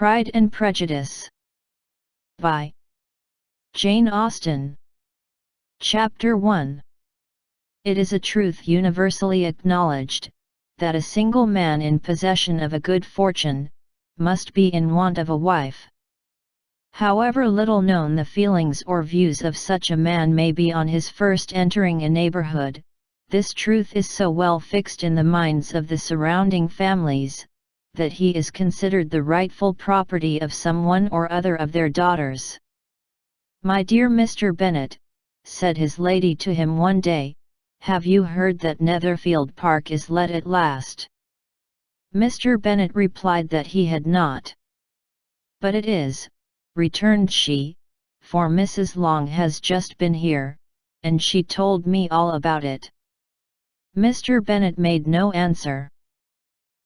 Pride and Prejudice by Jane Austen. Chapter 1. It is a truth universally acknowledged, that a single man in possession of a good fortune, must be in want of a wife. However little known the feelings or views of such a man may be on his first entering a neighborhood, this truth is so well fixed in the minds of the surrounding families, that he is considered the rightful property of some one or other of their daughters. "My dear Mr. Bennet," said his lady to him one day, "have you heard that Netherfield Park is let at last?" Mr. Bennet replied that he had not. "But it is," returned she, "for Mrs. Long has just been here, and she told me all about it." Mr. Bennet made no answer.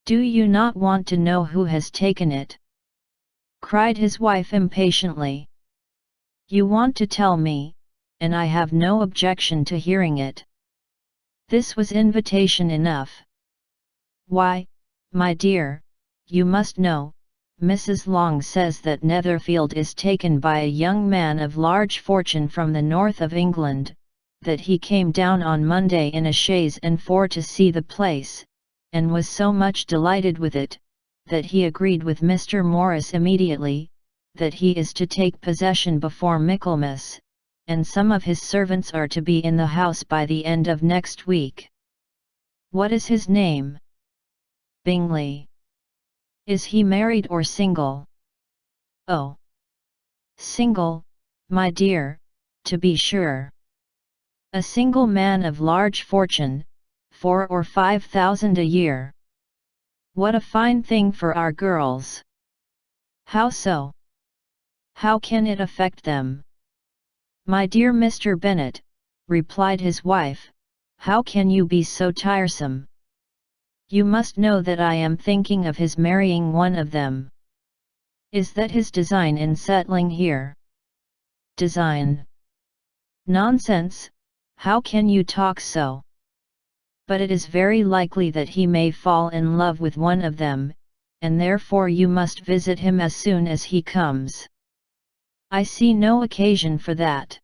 "Do you not want to know who has taken it?" cried his wife impatiently. "You want to tell me, and I have no objection to hearing it." This was invitation enough. "Why, my dear, you must know, Mrs. Long says that Netherfield is taken by a young man of large fortune from the north of England, that he came down on Monday in a chaise and four to see the place, and was so much delighted with it, that he agreed with Mr. Morris immediately, that he is to take possession before Michaelmas, and some of his servants are to be in the house by the end of next week." "What is his name?" "Bingley." "Is he married or single?" "Oh, single, my dear, to be sure. A single man of large fortune, 4,000 or 5,000 a year. What a fine thing for our girls!" "How so? How can it affect them?" "My dear Mr. Bennet," replied his wife, "how can you be so tiresome? You must know that I am thinking of his marrying one of them." "Is that his design in settling here?" "Design? Nonsense, how can you talk so? But it is very likely that he may fall in love with one of them, and therefore you must visit him as soon as he comes." "I see no occasion for that.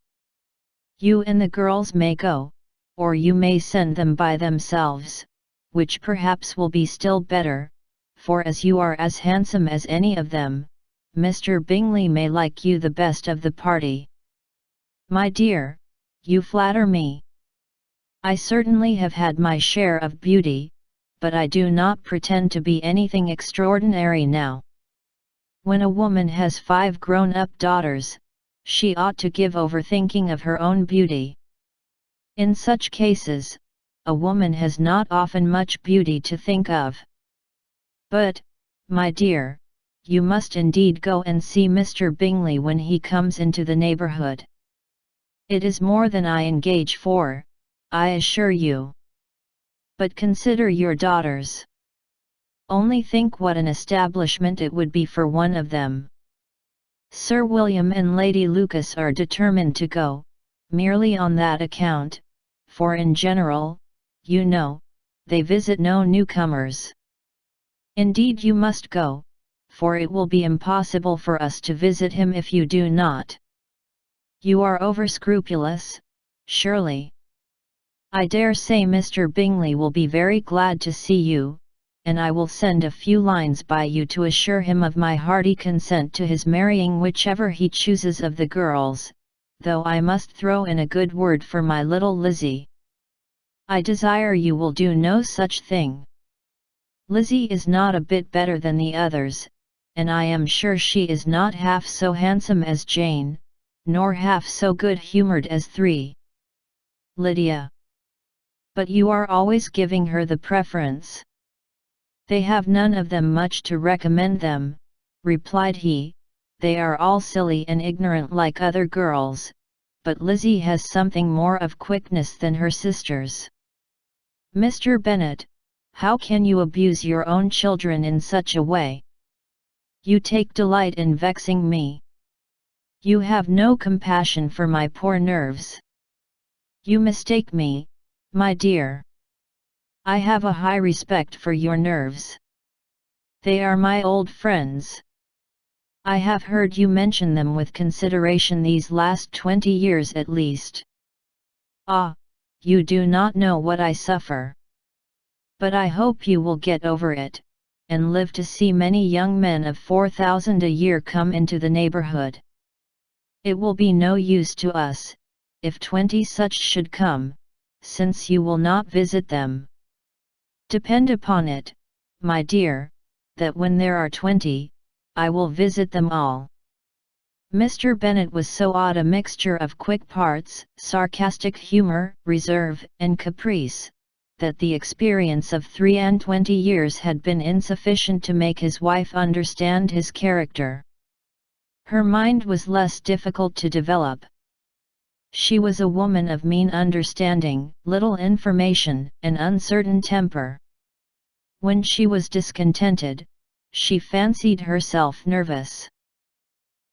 You and the girls may go, or you may send them by themselves, which perhaps will be still better, for as you are as handsome as any of them, Mr. Bingley may like you the best of the party." "My dear, you flatter me. I certainly have had my share of beauty, but I do not pretend to be anything extraordinary now. When a woman has 5 grown-up daughters, she ought to give over thinking of her own beauty. In such cases, a woman has not often much beauty to think of. But, my dear, you must indeed go and see Mr. Bingley when he comes into the neighbourhood. It is more than I engage for, I assure you. But consider your daughters. Only think what an establishment it would be for one of them. Sir William and Lady Lucas are determined to go, merely on that account, for in general, you know, they visit no newcomers. Indeed you must go, for it will be impossible for us to visit him if you do not. You are over-scrupulous, surely. I dare say Mr. Bingley will be very glad to see you, and I will send a few lines by you to assure him of my hearty consent to his marrying whichever he chooses of the girls, though I must throw in a good word for my little Lizzie. I desire you will do no such thing. Lizzie is not a bit better than the others, and I am sure she is not half so handsome as Jane, nor half so good-humoured as 3. Lydia. But you are always giving her the preference." "They have none of them much to recommend them," replied he. "They are all silly and ignorant like other girls, but Lizzie has something more of quickness than her sisters." "Mr. Bennet, how can you abuse your own children in such a way? You take delight in vexing me. You have no compassion for my poor nerves. You mistake me, my dear. I have a high respect for your nerves. They are my old friends. I have heard you mention them with consideration these last 20 years at least. Ah, you do not know what I suffer. But I hope you will get over it, and live to see many young men of 4,000 a year come into the neighborhood. It will be no use to us, if 20 such should come, since you will not visit them. Depend upon it, my dear, that when there are 20, I will visit them all. Mr. Bennet was so odd a mixture of quick parts, sarcastic humour, reserve, and caprice, that the experience of 23 years had been insufficient to make his wife understand his character. Her mind was less difficult to develop. She was a woman of mean understanding, little information, and uncertain temper. When she was discontented, she fancied herself nervous.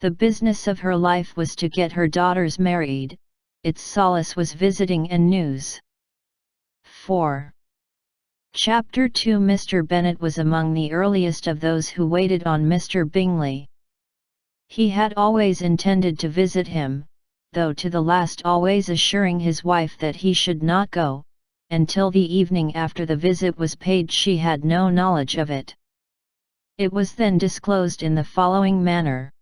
The business of her life was to get her daughters married, its solace was visiting and news. 4. Chapter 2 Mr. Bennet was among the earliest of those who waited on Mr. Bingley. He had always intended to visit him, though to the last always assuring his wife that he should not go, until the evening after the visit was paid she had no knowledge of it. It was then disclosed in the following manner.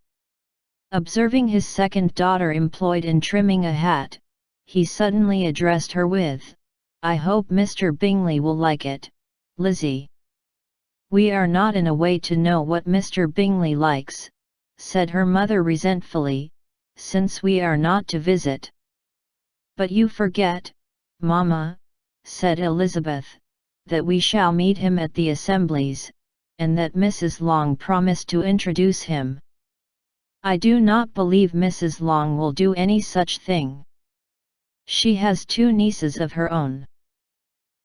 Observing his second daughter employed in trimming a hat, he suddenly addressed her with, "I hope Mr. Bingley will like it, Lizzie." "We are not in a way to know what Mr. Bingley likes," said her mother resentfully, "since we are not to visit." "But you forget, mamma," said Elizabeth, "that we shall meet him at the assemblies, and that Mrs. Long promised to introduce him." "I do not believe Mrs. Long will do any such thing. She has 2 nieces of her own.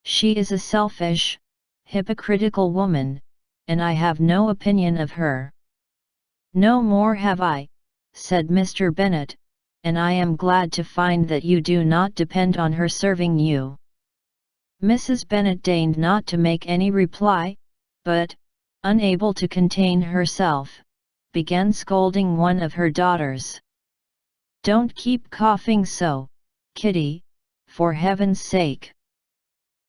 She is a selfish, hypocritical woman, and I have no opinion of her." "No more have I," said Mr. Bennet, "and I am glad to find that you do not depend on her serving you." Mrs. Bennet deigned not to make any reply, but, unable to contain herself, began scolding one of her daughters. "Don't keep coughing so, Kitty, for heaven's sake.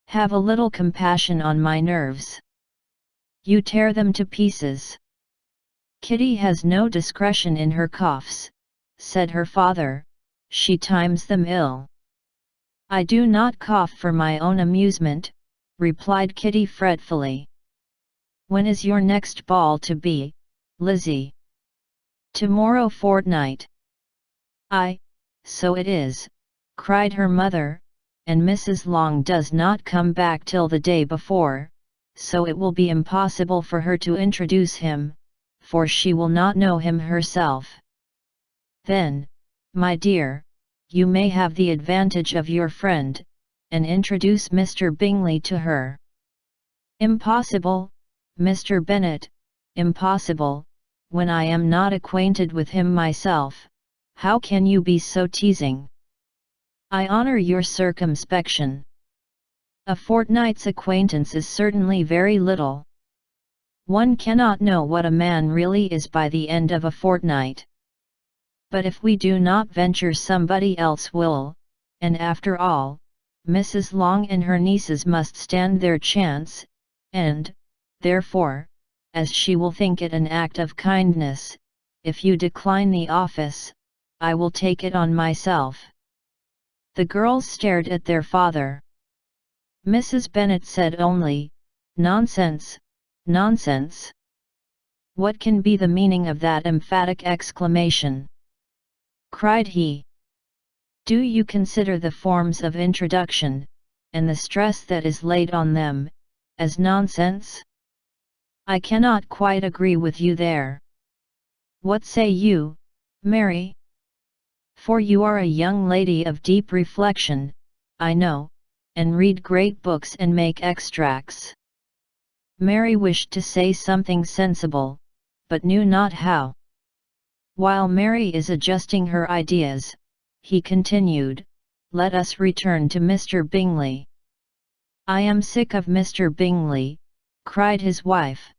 Have a little compassion on my nerves. You tear them to pieces." "Kitty has no discretion in her coughs," said her father, "she times them ill." "I do not cough for my own amusement," replied Kitty fretfully. "When is your next ball to be, Lizzie?" "Tomorrow fortnight." "Aye, so it is," cried her mother, "and Mrs. Long does not come back till the day before, so it will be impossible for her to introduce him, for she will not know him herself." "Then, my dear, you may have the advantage of your friend, and introduce Mr. Bingley to her." "Impossible, Mr. Bennet, impossible, when I am not acquainted with him myself. How can you be so teasing?" "I honour your circumspection. A fortnight's acquaintance is certainly very little. One cannot know what a man really is by the end of a fortnight. But if we do not venture somebody else will, and after all, Mrs. Long and her nieces must stand their chance, and, therefore, as she will think it an act of kindness, if you decline the office, I will take it on myself." The girls stared at their father. Mrs. Bennet said only, "Nonsense, nonsense." "What can be the meaning of that emphatic exclamation?" cried he. "Do you consider the forms of introduction, and the stress that is laid on them, as nonsense?" "I cannot quite agree with you there. What say you, Mary? For you are a young lady of deep reflection, I know, and read great books and make extracts." Mary wished to say something sensible, but knew not how. While Mary is adjusting her ideas, he continued, "Let us return to Mr. Bingley." "I am sick of Mr. Bingley," cried his wife.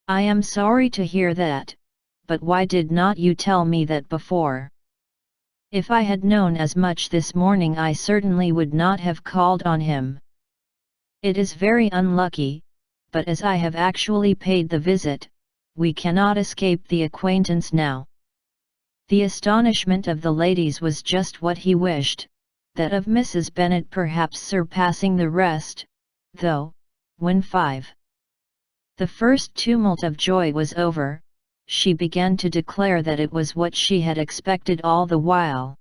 "I am sorry to hear that," but why did not you tell me that before? If I had known as much this morning I certainly would not have called on him. It is very unlucky, but as I have actually paid the visit, we cannot escape the acquaintance now." The astonishment of the ladies was just what he wished, that of Mrs. Bennet perhaps surpassing the rest, though, when the first tumult of joy was over, she began to declare that it was what she had expected all the while.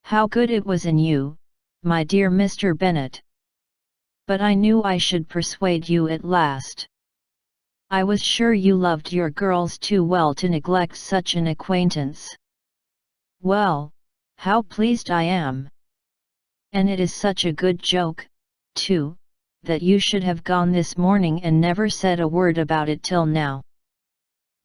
"How good it was in you, my dear Mr. Bennet! But I knew I should persuade you at last. I was sure you loved your girls too well to neglect such an acquaintance. Well, how pleased I am! And it is such a good joke, too, that you should have gone this morning and never said a word about it till now.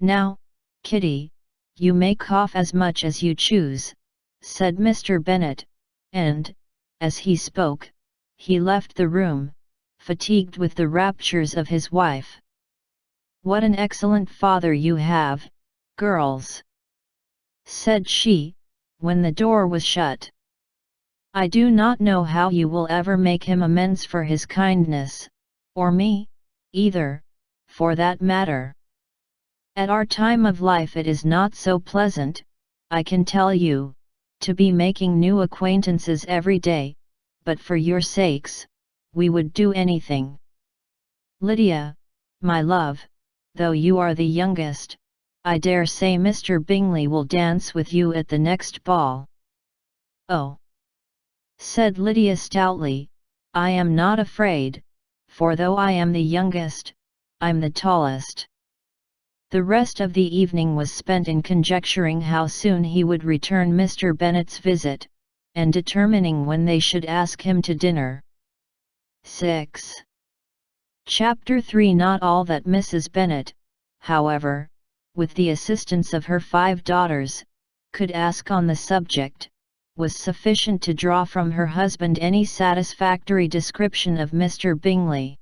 Now, Kitty, you may cough as much as you choose," said Mr. Bennet, and, as he spoke, he left the room, fatigued with the raptures of his wife. "What an excellent father you have, girls!" said she, when the door was shut. "I do not know how you will ever make him amends for his kindness, or me, either, for that matter. At our time of life it is not so pleasant, I can tell you, to be making new acquaintances every day, but for your sakes, we would do anything. Lydia, my love, though you are the youngest, I dare say Mr. Bingley will dance with you at the next ball." "Oh," said Lydia stoutly, "I am not afraid, for though I am the youngest, I'm the tallest." The rest of the evening was spent in conjecturing how soon he would return Mr. Bennet's visit, and determining when they should ask him to dinner. 6. Chapter 3. Not all that Mrs. Bennet, however, with the assistance of her 5 daughters, could ask on the subject, was sufficient to draw from her husband any satisfactory description of Mr. Bingley.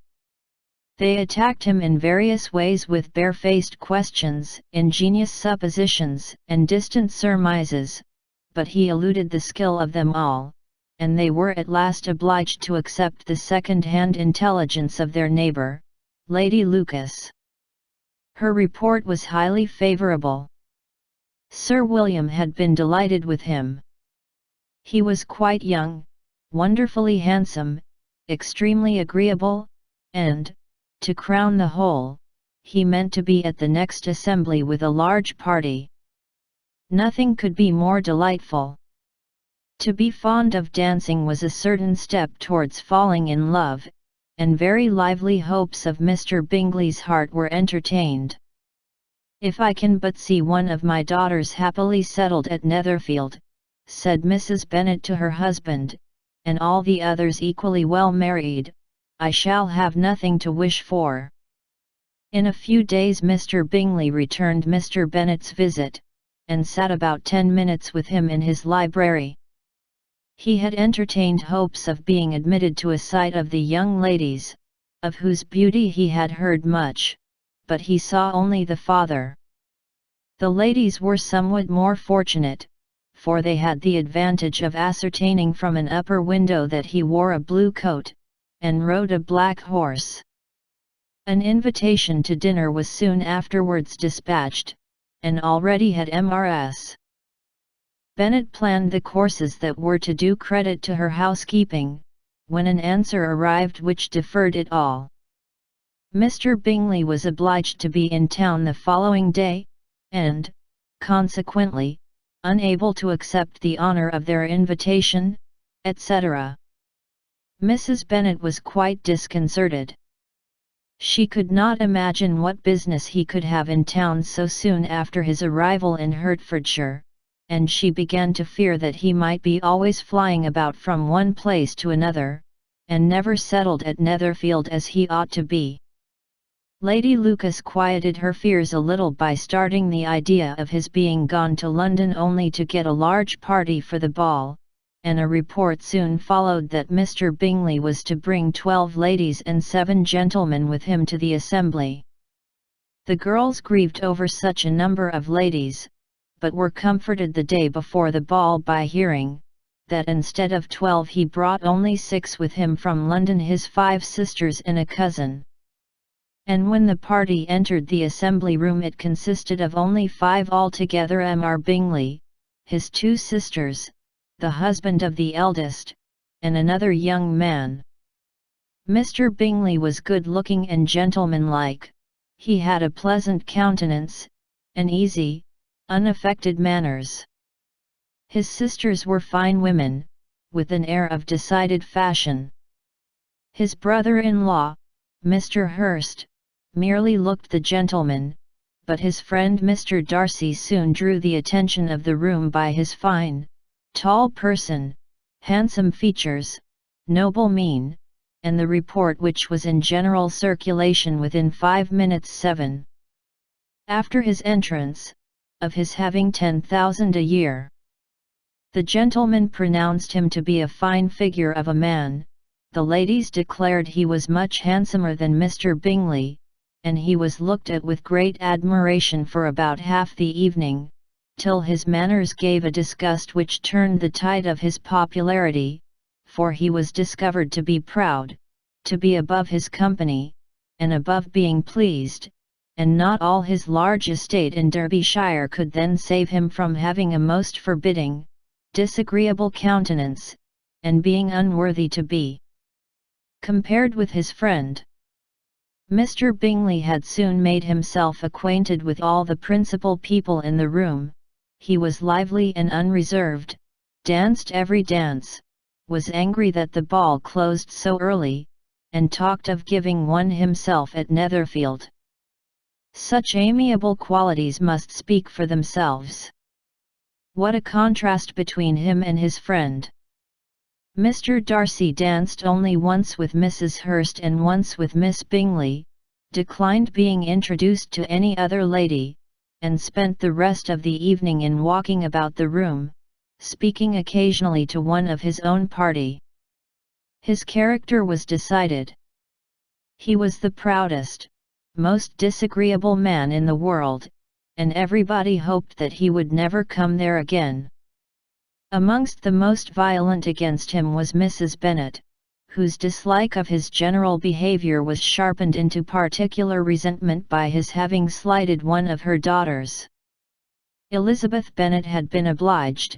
They attacked him in various ways with barefaced questions, ingenious suppositions, and distant surmises, but he eluded the skill of them all, and they were at last obliged to accept the second-hand intelligence of their neighbour, Lady Lucas. Her report was highly favourable. Sir William had been delighted with him. He was quite young, wonderfully handsome, extremely agreeable, and, to crown the whole, he meant to be at the next assembly with a large party. Nothing could be more delightful. To be fond of dancing was a certain step towards falling in love, and very lively hopes of Mr. Bingley's heart were entertained. "If I can but see one of my daughters happily settled at Netherfield," said Mrs. Bennet to her husband, "and all the others equally well married, I shall have nothing to wish for." In a few days Mr. Bingley returned Mr. Bennet's visit, and sat about 10 minutes with him in his library. He had entertained hopes of being admitted to a sight of the young ladies, of whose beauty he had heard much, but he saw only the father. The ladies were somewhat more fortunate, for they had the advantage of ascertaining from an upper window that he wore a blue coat, and rode a black horse. An invitation to dinner was soon afterwards dispatched, and already had Mrs. Bennet planned the courses that were to do credit to her housekeeping, when an answer arrived which deferred it all. Mr. Bingley was obliged to be in town the following day, and, consequently, unable to accept the honour of their invitation, etc. Mrs. Bennet was quite disconcerted. She could not imagine what business he could have in town so soon after his arrival in Hertfordshire, and she began to fear that he might be always flying about from one place to another, and never settled at Netherfield as he ought to be. Lady Lucas quieted her fears a little by starting the idea of his being gone to London only to get a large party for the ball, and a report soon followed that Mr. Bingley was to bring 12 ladies and 7 gentlemen with him to the assembly. The girls grieved over such a number of ladies, but were comforted the day before the ball by hearing that instead of 12 he brought only 6 with him from London, his 5 sisters and a cousin. And when the party entered the assembly room it consisted of only 5 altogether: Mr. Bingley, his 2 sisters, the husband of the eldest, and another young man. Mr. Bingley was good-looking and gentlemanlike. He had a pleasant countenance, and easy, unaffected manners. His sisters were fine women, with an air of decided fashion. His brother-in-law, Mr. Hurst, merely looked the gentleman, but his friend Mr. Darcy soon drew the attention of the room by his fine, tall person, handsome features, noble mien, and the report which was in general circulation within 5 minutes 7. After his entrance, of his having 10,000 a year. The gentlemen pronounced him to be a fine figure of a man, the ladies declared he was much handsomer than Mr. Bingley, and he was looked at with great admiration for about half the evening, till his manners gave a disgust which turned the tide of his popularity, for he was discovered to be proud, to be above his company, and above being pleased, and not all his large estate in Derbyshire could then save him from having a most forbidding, disagreeable countenance, and being unworthy to be compared with his friend. Mr. Bingley had soon made himself acquainted with all the principal people in the room. He was lively and unreserved, danced every dance, was angry that the ball closed so early, and talked of giving one himself at Netherfield. Such amiable qualities must speak for themselves. What a contrast between him and his friend! Mr. Darcy danced only once with Mrs. Hurst and once with Miss Bingley, declined being introduced to any other lady, and spent the rest of the evening in walking about the room, speaking occasionally to one of his own party. His character was decided. He was the proudest, most disagreeable man in the world, and everybody hoped that he would never come there again. Amongst the most violent against him was Mrs. Bennet, whose dislike of his general behaviour was sharpened into particular resentment by his having slighted one of her daughters. Elizabeth Bennet had been obliged,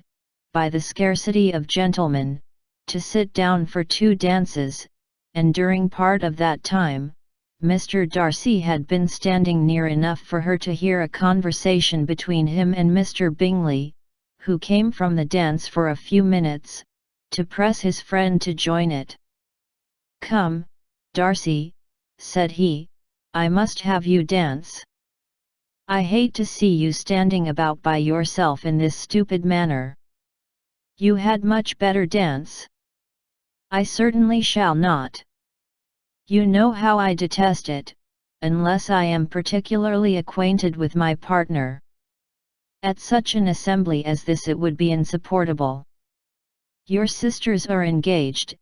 by the scarcity of gentlemen, to sit down for 2 dances, and during part of that time, Mr. Darcy had been standing near enough for her to hear a conversation between him and Mr. Bingley, who came from the dance for a few minutes, to press his friend to join it. "Come, Darcy," said he, "I must have you dance. I hate to see you standing about by yourself in this stupid manner. You had much better dance." "I certainly shall not. You know how I detest it, unless I am particularly acquainted with my partner. At such an assembly as this it would be insupportable. Your sisters are engaged,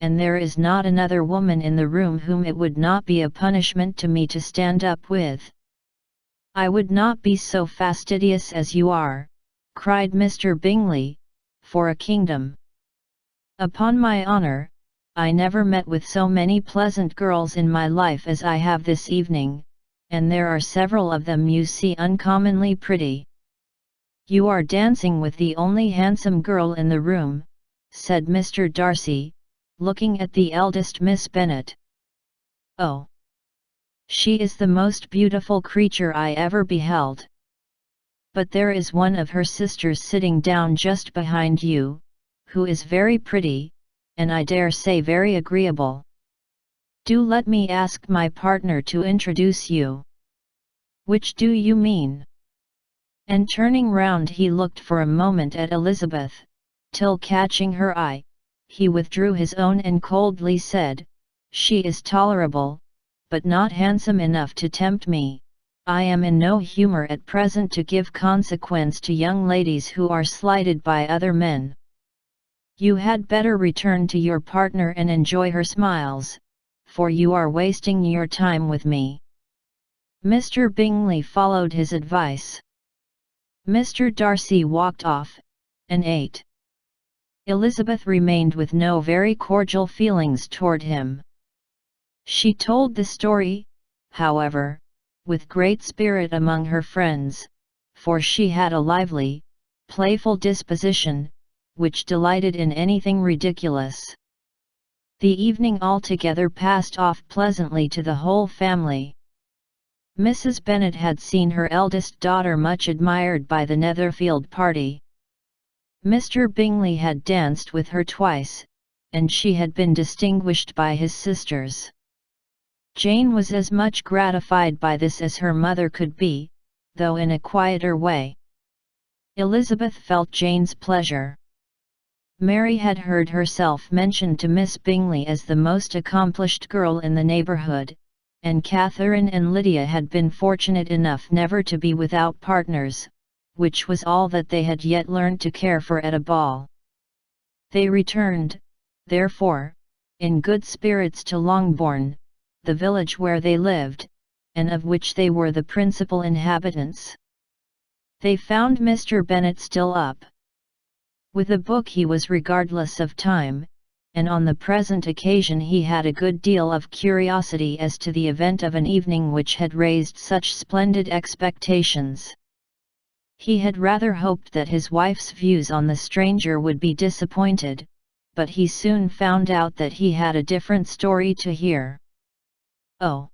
and there is not another woman in the room whom it would not be a punishment to me to stand up with." "I would not be so fastidious as you are," cried Mr. Bingley, "for a kingdom. Upon my honour, I never met with so many pleasant girls in my life as I have this evening, and there are several of them you see uncommonly pretty." "You are dancing with the only handsome girl in the room," said Mr. Darcy, looking at the eldest Miss Bennet. "Oh! She is the most beautiful creature I ever beheld. But there is one of her sisters sitting down just behind you, who is very pretty, and I dare say very agreeable. Do let me ask my partner to introduce you." "Which do you mean?" And turning round he looked for a moment at Elizabeth, till catching her eye, he withdrew his own and coldly said, "She is tolerable, but not handsome enough to tempt me. I am in no humour at present to give consequence to young ladies who are slighted by other men. You had better return to your partner and enjoy her smiles, for you are wasting your time with me." Mr. Bingley followed his advice. Mr. Darcy walked off, and ate. Elizabeth remained with no very cordial feelings toward him. She told the story, however, with great spirit among her friends, for she had a lively, playful disposition, which delighted in anything ridiculous. The evening altogether passed off pleasantly to the whole family. Mrs. Bennet had seen her eldest daughter much admired by the Netherfield party. Mr. Bingley had danced with her twice, and she had been distinguished by his sisters. Jane was as much gratified by this as her mother could be, though in a quieter way. Elizabeth felt Jane's pleasure. Mary had heard herself mentioned to Miss Bingley as the most accomplished girl in the neighbourhood, and Catherine and Lydia had been fortunate enough never to be without partners, which was all that they had yet learned to care for at a ball. They returned, therefore, in good spirits to Longbourn, the village where they lived, and of which they were the principal inhabitants. They found Mr. Bennet still up. With a book he was regardless of time, and on the present occasion he had a good deal of curiosity as to the event of an evening which had raised such splendid expectations. He had rather hoped that his wife's views on the stranger would be disappointed, but he soon found out that he had a different story to hear. "Oh,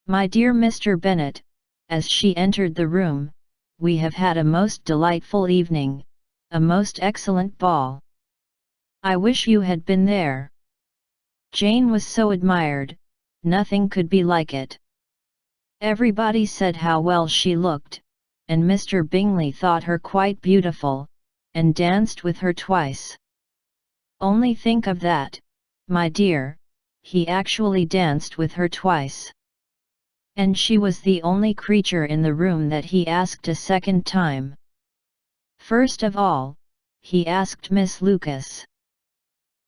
my dear Mr. Bennet," as she entered the room, "we have had a most delightful evening, a most excellent ball. I wish you had been there. Jane was so admired, nothing could be like it. Everybody said how well she looked, and Mr. Bingley thought her quite beautiful, and danced with her twice. Only think of that, my dear, he actually danced with her twice. And she was the only creature in the room that he asked a second time. First of all, he asked Miss Lucas.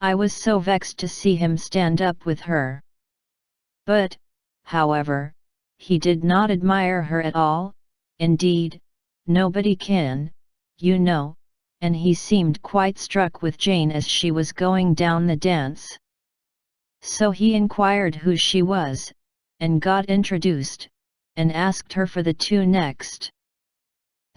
I was so vexed to see him stand up with her. But, however, he did not admire her at all, indeed, nobody can, you know, and he seemed quite struck with Jane as she was going down the dance. So he inquired who she was, and got introduced, and asked her for the two next.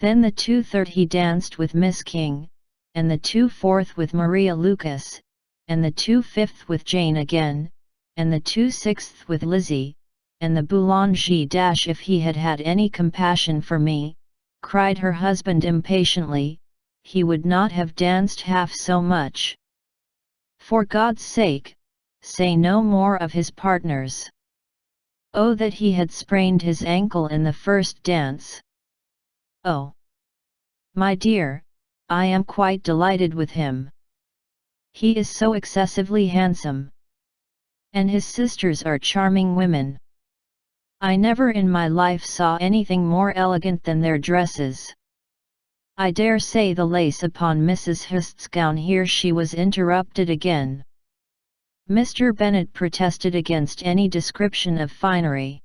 Then the 2/3 he danced with Miss King, and the 2/4 with Maria Lucas, and the 2/5 with Jane again, and the 2/6 with Lizzie, and the boulanger dash if he had had any compassion for me, cried her husband impatiently, he would not have danced half so much. For God's sake, say no more of his partners. Oh, that he had sprained his ankle in the first dance. Oh, my dear, I am quite delighted with him. He is so excessively handsome. And his sisters are charming women. I never in my life saw anything more elegant than their dresses. I dare say the lace upon Mrs. Hist's gown." Here she was interrupted again. Mr. Bennet protested against any description of finery.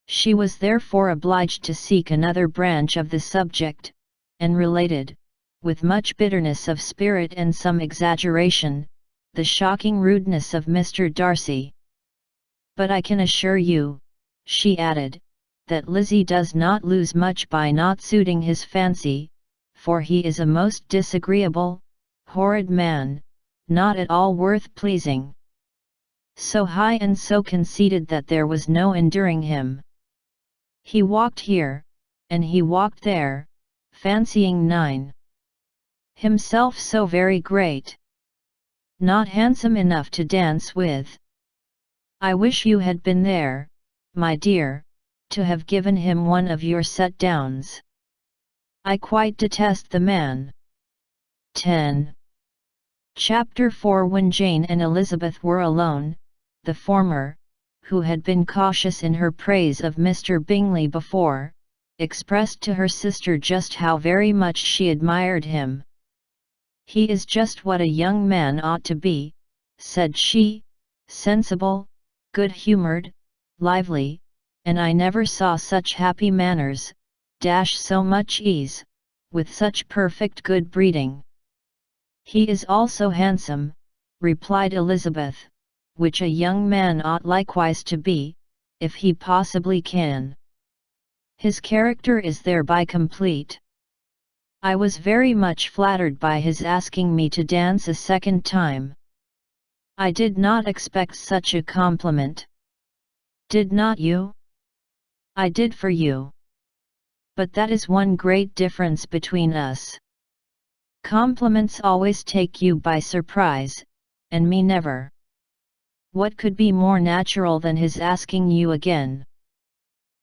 She was therefore obliged to seek another branch of the subject, and related, with much bitterness of spirit and some exaggeration, the shocking rudeness of Mr. Darcy. "But I can assure you," she added, "that Lizzie does not lose much by not suiting his fancy, for he is a most disagreeable, horrid man, not at all worth pleasing. So high and so conceited that there was no enduring him. He walked here, and he walked there, fancying himself so very great. Not handsome enough to dance with. I wish you had been there, my dear, to have given him one of your set-downs. I quite detest the man." 10. Chapter 4. When Jane and Elizabeth were alone, the former, who had been cautious in her praise of Mr. Bingley before, expressed to her sister just how very much she admired him. "He is just what a young man ought to be," said she, "sensible, good-humoured, lively, and I never saw such happy manners, so much ease, with such perfect good breeding. He is also handsome, replied Elizabeth, which a young man ought likewise to be, if he possibly can. His character is thereby complete. I was very much flattered by his asking me to dance a second time. I did not expect such a compliment. Did not you? I did for you. But that is one great difference between us. Compliments always take you by surprise, and me never. What could be more natural than his asking you again?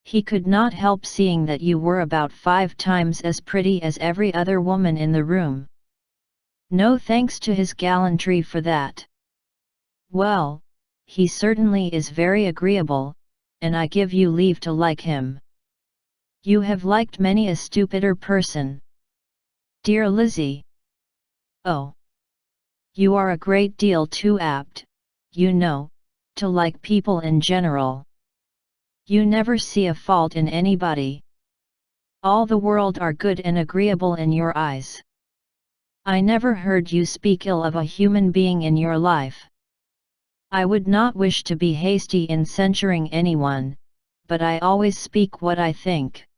He could not help seeing that you were about 5 times as pretty as every other woman in the room. No thanks to his gallantry for that. Well, he certainly is very agreeable, and I give you leave to like him. You have liked many a stupider person. Dear Lizzie. Oh! You are a great deal too apt, you know, to like people in general. You never see a fault in anybody. All the world are good and agreeable in your eyes. I never heard you speak ill of a human being in your life. I would not wish to be hasty in censuring anyone, but I always speak what I think.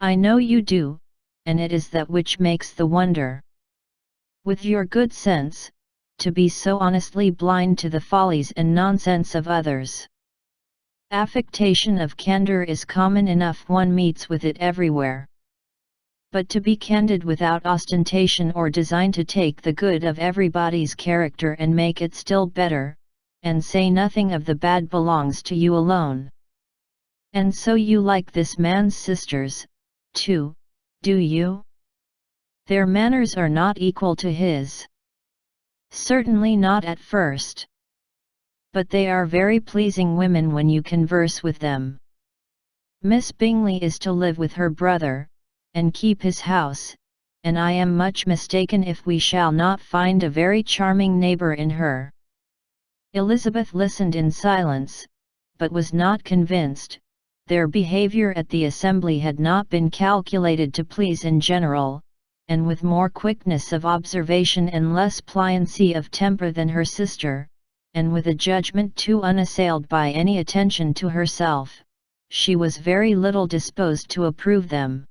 I know you do, and it is that which makes the wonder. With your good sense, to be so honestly blind to the follies and nonsense of others. Affectation of candor is common enough, one meets with it everywhere. But to be candid without ostentation or design to take the good of everybody's character and make it still better, and say nothing of the bad, belongs to you alone. And so you like this man's sisters, too, do you? Their manners are not equal to his. Certainly not at first. But they are very pleasing women when you converse with them. Miss Bingley is to live with her brother, and keep his house, and I am much mistaken if we shall not find a very charming neighbour in her. Elizabeth listened in silence, but was not convinced. Their behaviour at the assembly had not been calculated to please in general, and with more quickness of observation and less pliancy of temper than her sister, and with a judgment too unassailed by any attention to herself, she was very little disposed to approve them.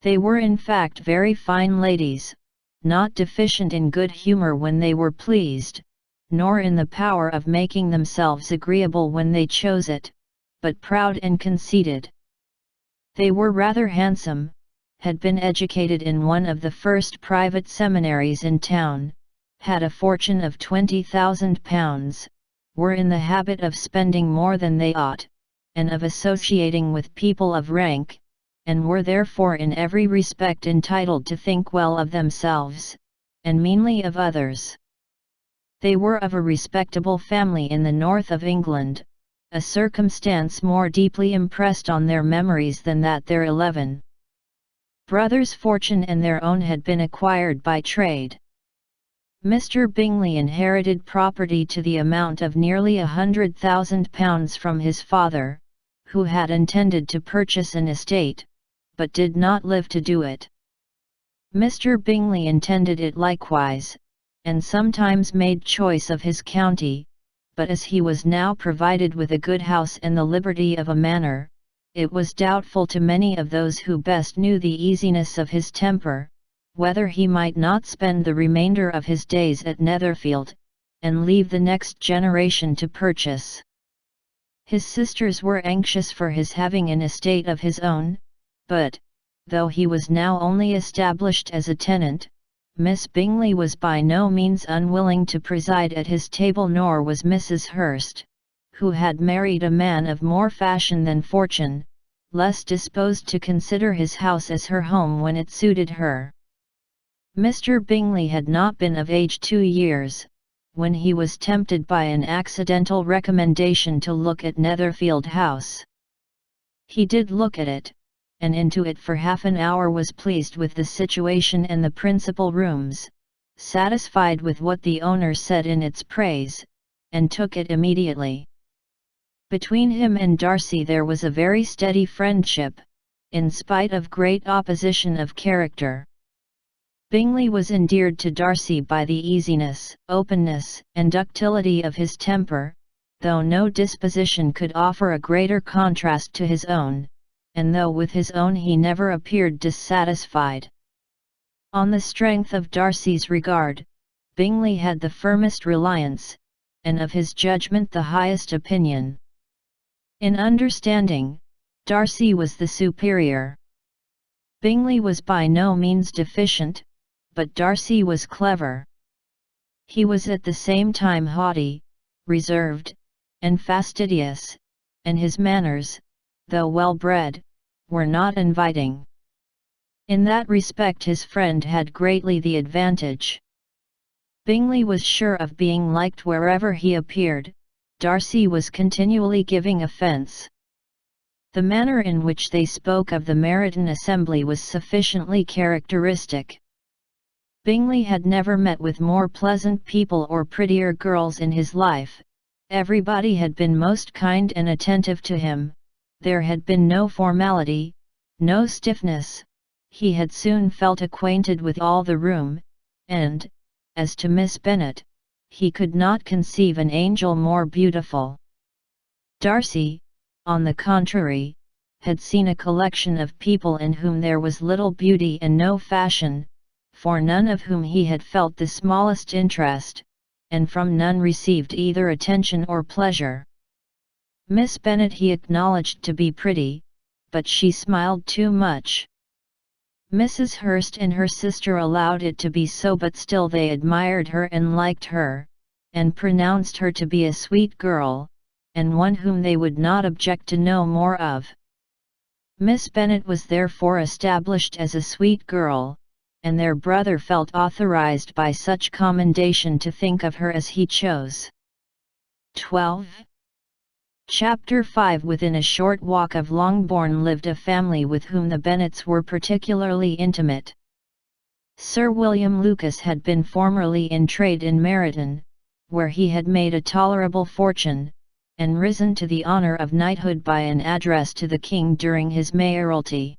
They were in fact very fine ladies, not deficient in good humour when they were pleased, nor in the power of making themselves agreeable when they chose it, but proud and conceited. They were rather handsome, had been educated in one of the first private seminaries in town, had a fortune of £20,000, were in the habit of spending more than they ought, and of associating with people of rank, and were therefore in every respect entitled to think well of themselves, and meanly of others. They were of a respectable family in the north of England, a circumstance more deeply impressed on their memories than that their 11 brothers' fortune and their own had been acquired by trade. Mr. Bingley inherited property to the amount of nearly £100,000 from his father, who had intended to purchase an estate, but did not live to do it. Mr. Bingley intended it likewise, and sometimes made choice of his county, but as he was now provided with a good house and the liberty of a manor, it was doubtful to many of those who best knew the easiness of his temper, whether he might not spend the remainder of his days at Netherfield, and leave the next generation to purchase. His sisters were anxious for his having an estate of his own, but, though he was now only established as a tenant, Miss Bingley was by no means unwilling to preside at his table, nor was Mrs. Hurst, who had married a man of more fashion than fortune, less disposed to consider his house as her home when it suited her. Mr. Bingley had not been of age 2 years, when he was tempted by an accidental recommendation to look at Netherfield House. He did look at it, and into it for half an hour, was pleased with the situation and the principal rooms, satisfied with what the owner said in its praise, and took it immediately. Between him and Darcy there was a very steady friendship, in spite of great opposition of character. Bingley was endeared to Darcy by the easiness, openness, and ductility of his temper, though no disposition could offer a greater contrast to his own, and though with his own he never appeared dissatisfied. On the strength of Darcy's regard, Bingley had the firmest reliance, and of his judgment the highest opinion. In understanding, Darcy was the superior. Bingley was by no means deficient, but Darcy was clever. He was at the same time haughty, reserved, and fastidious, and his manners, though well-bred, were not inviting. In that respect his friend had greatly the advantage. Bingley was sure of being liked wherever he appeared. Darcy was continually giving offence. The manner in which they spoke of the Meryton assembly was sufficiently characteristic. Bingley had never met with more pleasant people or prettier girls in his life. Everybody had been most kind and attentive to him. There had been no formality, no stiffness. He had soon felt acquainted with all the room, and, as to Miss Bennet, he could not conceive an angel more beautiful. Darcy, on the contrary, had seen a collection of people in whom there was little beauty and no fashion, for none of whom he had felt the smallest interest, and from none received either attention or pleasure. Miss Bennet he acknowledged to be pretty, but she smiled too much. Mrs. Hurst and her sister allowed it to be so, but still they admired her and liked her, and pronounced her to be a sweet girl, and one whom they would not object to know more of. Miss Bennet was therefore established as a sweet girl, and their brother felt authorized by such commendation to think of her as he chose. 12. Chapter 5. Within a short walk of Longbourn lived a family with whom the Bennets were particularly intimate. Sir William Lucas had been formerly in trade in Meryton, where he had made a tolerable fortune, and risen to the honour of knighthood by an address to the king during his mayoralty.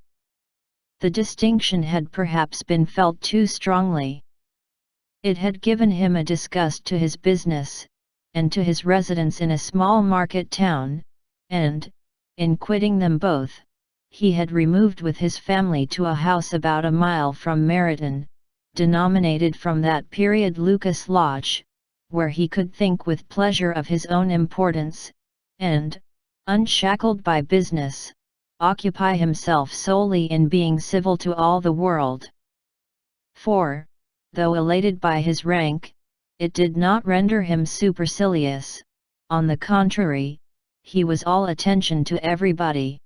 The distinction had perhaps been felt too strongly. It had given him a disgust to his business, and to his residence in a small market town, and, in quitting them both, he had removed with his family to a house about a mile from Meryton, denominated from that period Lucas Lodge, where he could think with pleasure of his own importance, and, unshackled by business, occupy himself solely in being civil to all the world. For, though elated by his rank, it did not render him supercilious. On the contrary, he was all attention to everybody.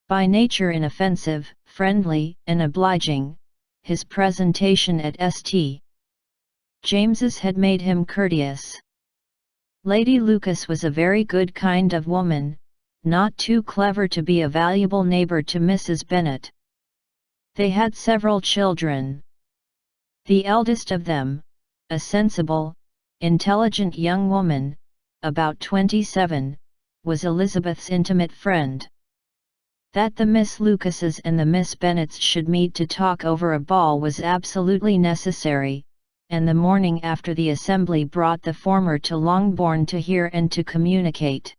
By nature inoffensive, friendly, and obliging, his presentation at St. James's had made him courteous. Lady Lucas was a very good kind of woman, not too clever to be a valuable neighbour to Mrs. Bennet. They had several children. The eldest of them, a sensible, intelligent young woman, about 27, was Elizabeth's intimate friend. That the Miss Lucases and the Miss Bennets should meet to talk over a ball was absolutely necessary, and the morning after the assembly brought the former to Longbourn to hear and to communicate.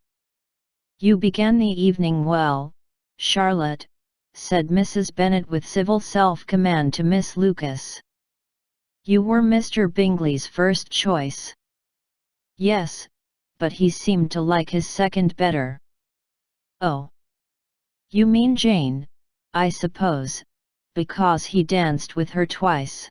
"You began the evening well, Charlotte," said Mrs. Bennet with civil self-command to Miss Lucas. "You were Mr. Bingley's first choice." "Yes, but he seemed to like his second better." "Oh. You mean Jane, I suppose, because he danced with her twice."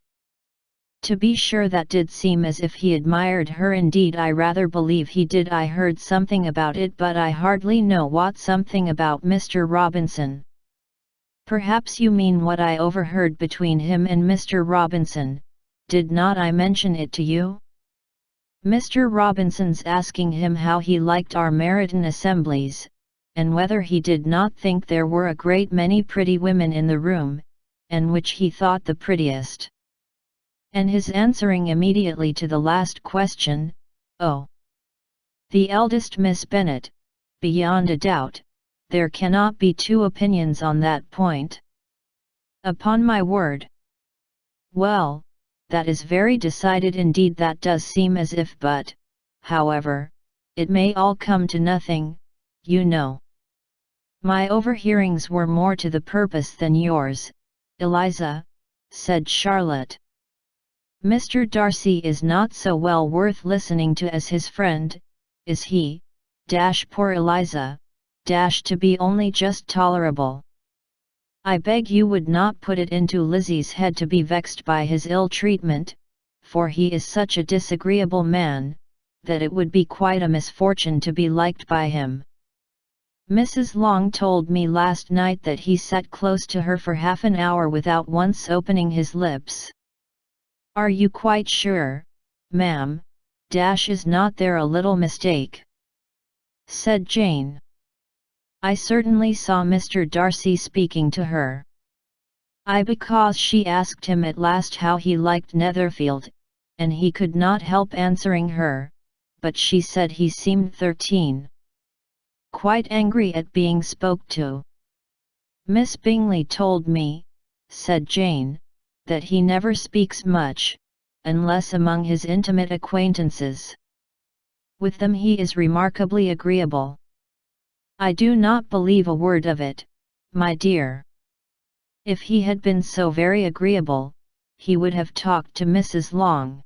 "To be sure, that did seem as if he admired her. Indeed, I rather believe he did. I heard something about it, but I hardly know what something about Mr. Robinson." "Perhaps you mean what I overheard between him and Mr. Robinson. Did not I mention it to you? Mr. Robinson's asking him how he liked our Meryton assemblies, and whether he did not think there were a great many pretty women in the room, and which he thought the prettiest. And his answering immediately to the last question, 'Oh, the eldest Miss Bennet, beyond a doubt, there cannot be two opinions on that point. Upon my word. Well, that is very decided indeed. That does seem as if, but, however, it may all come to nothing, you know. My overhearings were more to the purpose than yours, Eliza, said Charlotte. Mr. Darcy is not so well worth listening to as his friend, is he? Poor Eliza, to be only just tolerable. I beg you would not put it into Lizzie's head to be vexed by his ill treatment, for he is such a disagreeable man, that it would be quite a misfortune to be liked by him. Mrs. Long told me last night that he sat close to her for half an hour without once opening his lips. Are you quite sure, ma'am? Is not there a little mistake? Said Jane. I certainly saw Mr. Darcy speaking to her. Because she asked him at last how he liked Netherfield, and he could not help answering her, but she said he seemed 13. Quite angry at being spoke to. Miss Bingley told me, said Jane, that he never speaks much, unless among his intimate acquaintances. With them he is remarkably agreeable. I do not believe a word of it, my dear. If he had been so very agreeable, he would have talked to Mrs. Long.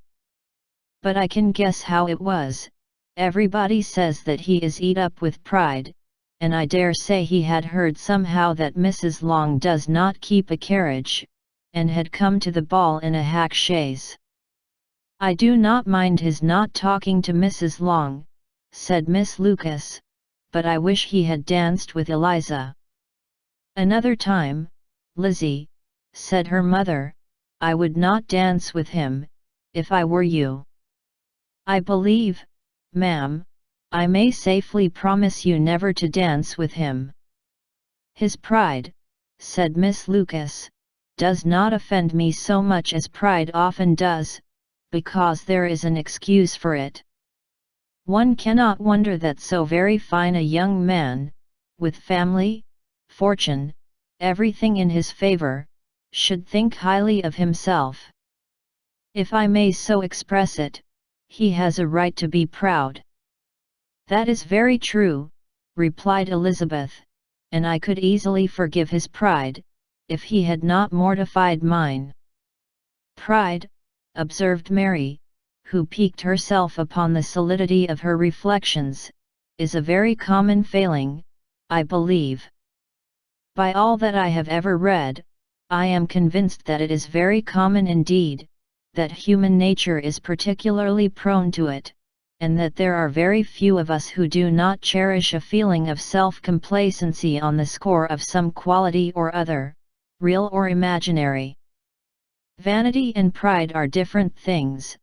But I can guess how it was. Everybody says that he is eat up with pride, and I dare say he had heard somehow that Mrs. Long does not keep a carriage, and had come to the ball in a hack chaise. I do not mind his not talking to Mrs. Long, said Miss Lucas, but I wish he had danced with Eliza. Another time, Lizzie, said her mother, I would not dance with him, if I were you. I believe, ma'am, I may safely promise you never to dance with him. His pride, said Miss Lucas, does not offend me so much as pride often does, because there is an excuse for it. One cannot wonder that so very fine a young man, with family, fortune, everything in his favor, should think highly of himself. If I may so express it, he has a right to be proud. That is very true, replied Elizabeth, and I could easily forgive his pride, if he had not mortified mine. Pride, observed Mary, who piqued herself upon the solidity of her reflections, is a very common failing, I believe. By all that I have ever read, I am convinced that it is very common indeed, that human nature is particularly prone to it, and that there are very few of us who do not cherish a feeling of self-complacency on the score of some quality or other, real or imaginary. Vanity and pride are different things,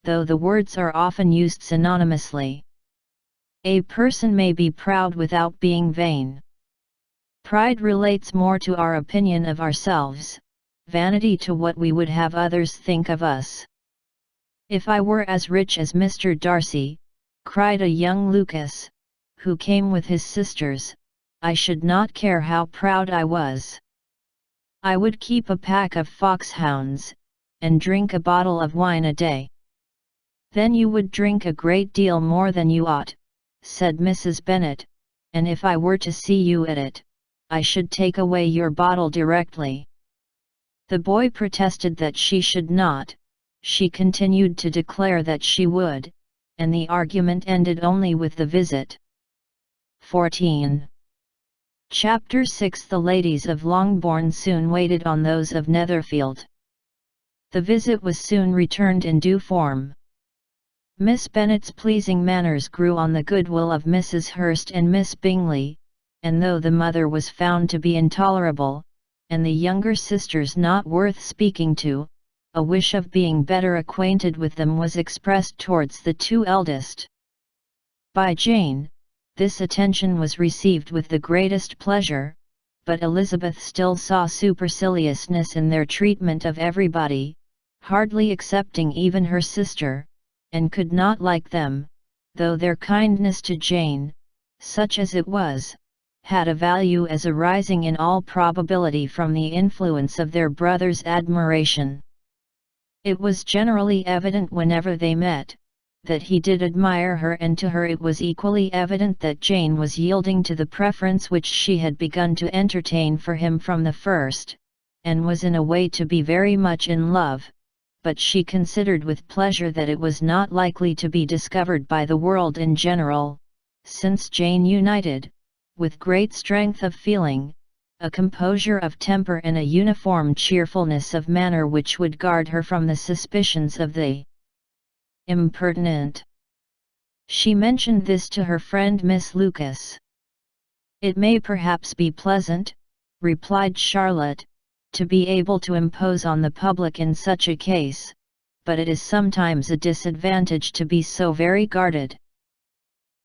though the words are often used synonymously. A person may be proud without being vain. Pride relates more to our opinion of ourselves, vanity to what we would have others think of us. If I were as rich as Mr. Darcy, cried a young Lucas, who came with his sisters, I should not care how proud I was. I would keep a pack of foxhounds, and drink a bottle of wine a day. Then you would drink a great deal more than you ought, said Mrs. Bennet, and if I were to see you at it, I should take away your bottle directly. The boy protested that she should not, she continued to declare that she would, and the argument ended only with the visit. 14. Chapter 6. The ladies of Longbourn soon waited on those of Netherfield. The visit was soon returned in due form. Miss Bennet's pleasing manners grew on the goodwill of Mrs. Hurst and Miss Bingley, and though the mother was found to be intolerable, and the younger sisters not worth speaking to, a wish of being better acquainted with them was expressed towards the two eldest. By Jane, this attention was received with the greatest pleasure, but Elizabeth still saw superciliousness in their treatment of everybody, hardly excepting even her sister, and could not like them, though their kindness to Jane, such as it was, had a value as arising in all probability from the influence of their brother's admiration. It was generally evident whenever they met, that he did admire her, and to her it was equally evident that Jane was yielding to the preference which she had begun to entertain for him from the first, and was in a way to be very much in love, but she considered with pleasure that it was not likely to be discovered by the world in general, since Jane united, with great strength of feeling, a composure of temper and a uniform cheerfulness of manner which would guard her from the suspicions of the impertinent. She mentioned this to her friend Miss Lucas. "It may perhaps be pleasant," replied Charlotte, "to be able to impose on the public in such a case, but it is sometimes a disadvantage to be so very guarded.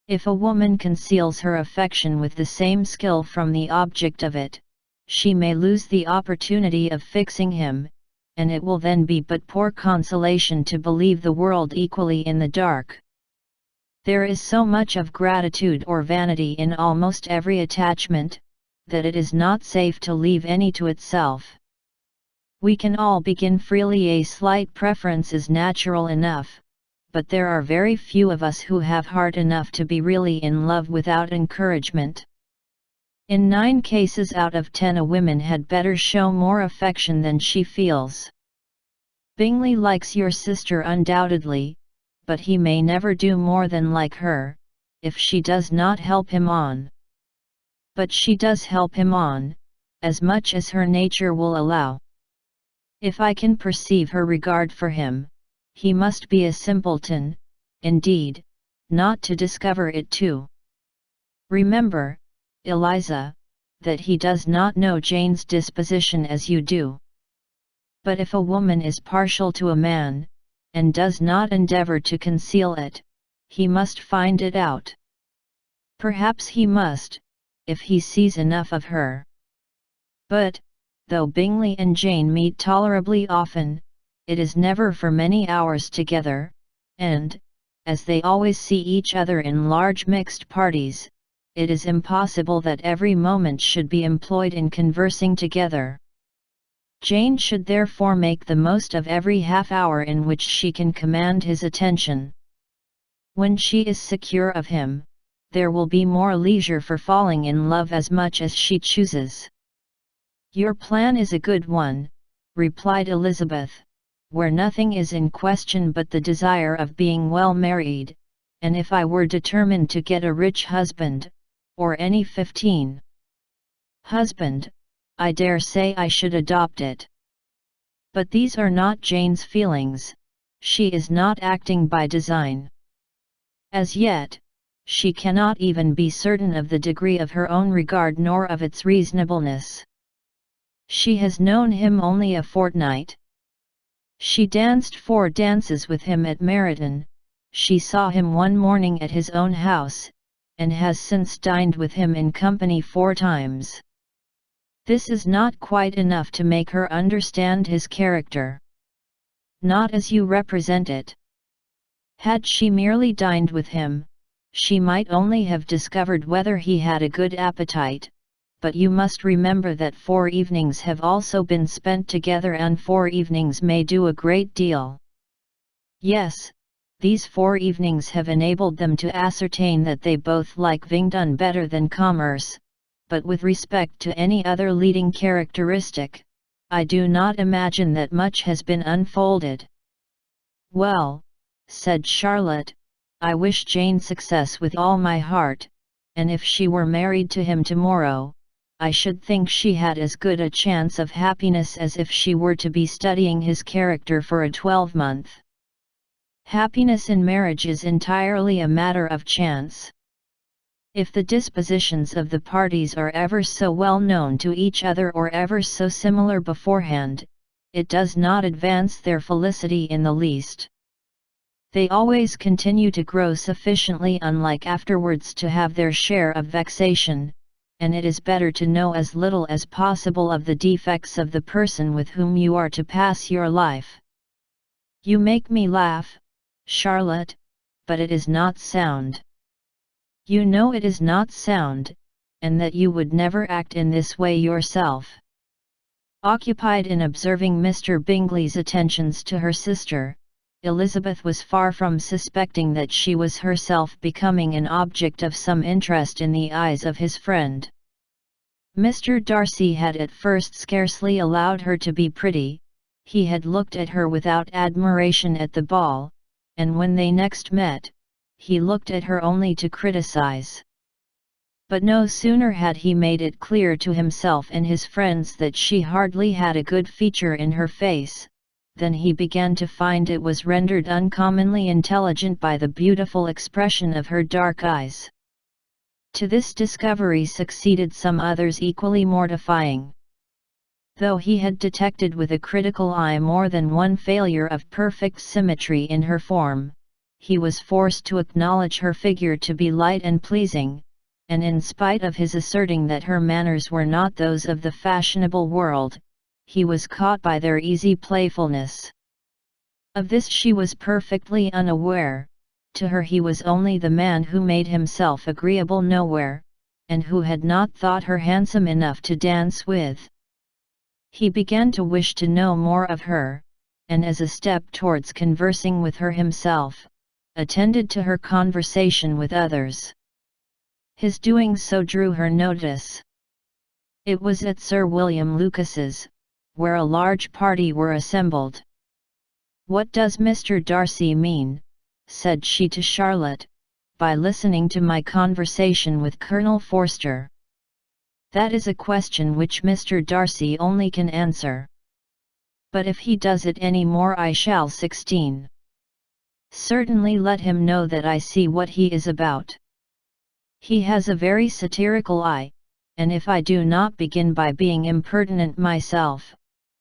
If a woman conceals her affection with the same skill from the object of it, she may lose the opportunity of fixing him, and it will then be but poor consolation to believe the world equally in the dark. There is so much of gratitude or vanity in almost every attachment, that it is not safe to leave any to itself. We can all begin freely, a slight preference is natural enough, but there are very few of us who have heart enough to be really in love without encouragement. In 9 cases out of 10 a woman had better show more affection than she feels. Bingley likes your sister undoubtedly, but he may never do more than like her, if she does not help him on. But she does help him on, as much as her nature will allow. If I can perceive her regard for him, he must be a simpleton, indeed, not to discover it too. Remember, Eliza, that he does not know Jane's disposition as you do. But if a woman is partial to a man, and does not endeavor to conceal it, he must find it out. Perhaps he must, if he sees enough of her. But, though Bingley and Jane meet tolerably often, it is never for many hours together, and, as they always see each other in large mixed parties, it is impossible that every moment should be employed in conversing together. Jane should therefore make the most of every half-hour in which she can command his attention. When she is secure of him, there will be more leisure for falling in love as much as she chooses. "Your plan is a good one," replied Elizabeth, "where nothing is in question but the desire of being well married, and if I were determined to get a rich husband, or any 15 husband, I dare say I should adopt it. But these are not Jane's feelings, she is not acting by design. As yet, she cannot even be certain of the degree of her own regard nor of its reasonableness. She has known him only a fortnight. She danced 4 dances with him at Meryton, she saw him one morning at his own house, and has since dined with him in company 4 times. This is not quite enough to make her understand his character. Not as you represent it. Had she merely dined with him, she might only have discovered whether he had a good appetite, but you must remember that 4 evenings have also been spent together, and 4 evenings may do a great deal. Yes, these 4 evenings have enabled them to ascertain that they both like Vingdon better than commerce, but with respect to any other leading characteristic, I do not imagine that much has been unfolded. "Well," said Charlotte, "I wish Jane success with all my heart, and if she were married to him tomorrow, I should think she had as good a chance of happiness as if she were to be studying his character for a 12-month. Happiness in marriage is entirely a matter of chance. If the dispositions of the parties are ever so well known to each other or ever so similar beforehand, it does not advance their felicity in the least. They always continue to grow sufficiently unlike afterwards to have their share of vexation, and it is better to know as little as possible of the defects of the person with whom you are to pass your life. You make me laugh, Charlotte, but it is not sound. You know it is not sound, and that you would never act in this way yourself." Occupied in observing Mr. Bingley's attentions to her sister, Elizabeth was far from suspecting that she was herself becoming an object of some interest in the eyes of his friend. Mr. Darcy had at first scarcely allowed her to be pretty. He had looked at her without admiration at the ball, and when they next met, he looked at her only to criticize. But no sooner had he made it clear to himself and his friends that she hardly had a good feature in her face, than he began to find it was rendered uncommonly intelligent by the beautiful expression of her dark eyes. To this discovery succeeded some others equally mortifying. Though he had detected with a critical eye more than one failure of perfect symmetry in her form, he was forced to acknowledge her figure to be light and pleasing, and in spite of his asserting that her manners were not those of the fashionable world, he was caught by their easy playfulness. Of this she was perfectly unaware. To her he was only the man who made himself agreeable nowhere, and who had not thought her handsome enough to dance with. He began to wish to know more of her, and as a step towards conversing with her himself, attended to her conversation with others. His doing so drew her notice. It was at Sir William Lucas's, where a large party were assembled. "What does Mr. Darcy mean," said she to Charlotte, "by listening to my conversation with Colonel Forster? That is a question which Mr. Darcy only can answer. But if he does it any more I shall certainly let him know that I see what he is about. He has a very satirical eye, and if I do not begin by being impertinent myself,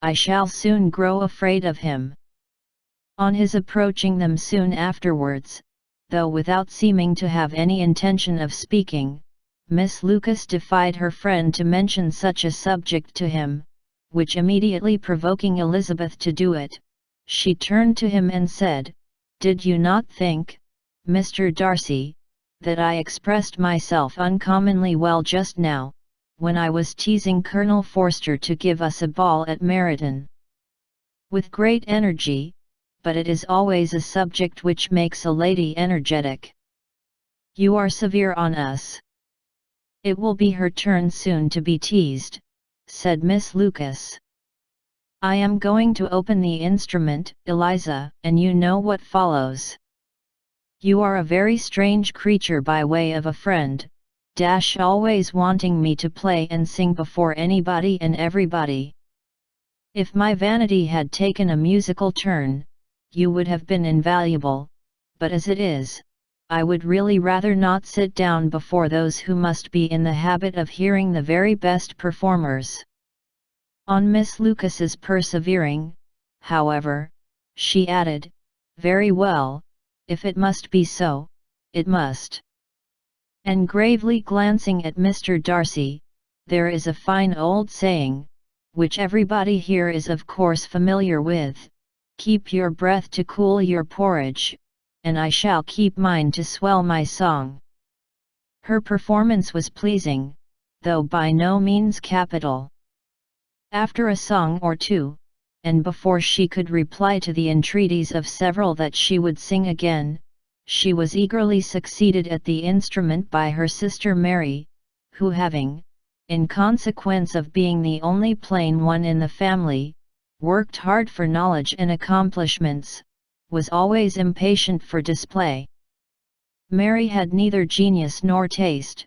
I shall soon grow afraid of him." On his approaching them soon afterwards, though without seeming to have any intention of speaking, Miss Lucas defied her friend to mention such a subject to him, which immediately provoking Elizabeth to do it, she turned to him and said, "Did you not think, Mr. Darcy, that I expressed myself uncommonly well just now, when I was teasing Colonel Forster to give us a ball at Meryton?" "With great energy, but it is always a subject which makes a lady energetic. You are severe on us." "It will be her turn soon to be teased," said Miss Lucas. "I am going to open the instrument, Eliza, and you know what follows. You are a very strange creature by way of a friend, always wanting me to play and sing before anybody and everybody. If my vanity had taken a musical turn, you would have been invaluable, but as it is, I would really rather not sit down before those who must be in the habit of hearing the very best performers." On Miss Lucas's persevering, however, she added, "Very well, if it must be so, it must." And gravely glancing at Mr. Darcy, "There is a fine old saying, which everybody here is of course familiar with, 'Keep your breath to cool your porridge,' and I shall keep mine to swell my song." Her performance was pleasing, though by no means capital. After a song or two, and before she could reply to the entreaties of several that she would sing again, she was eagerly succeeded at the instrument by her sister Mary, who having, in consequence of being the only plain one in the family, worked hard for knowledge and accomplishments, was always impatient for display. Mary had neither genius nor taste,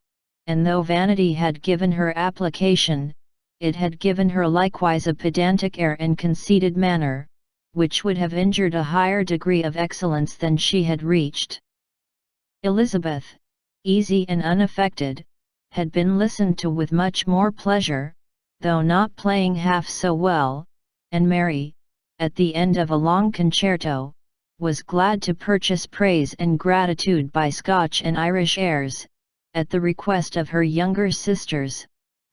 and though vanity had given her application, it had given her likewise a pedantic air and conceited manner, which would have injured a higher degree of excellence than she had reached. Elizabeth, easy and unaffected, had been listened to with much more pleasure, though not playing half so well, and Mary, at the end of a long concerto, was glad to purchase praise and gratitude by Scotch and Irish airs, at the request of her younger sisters,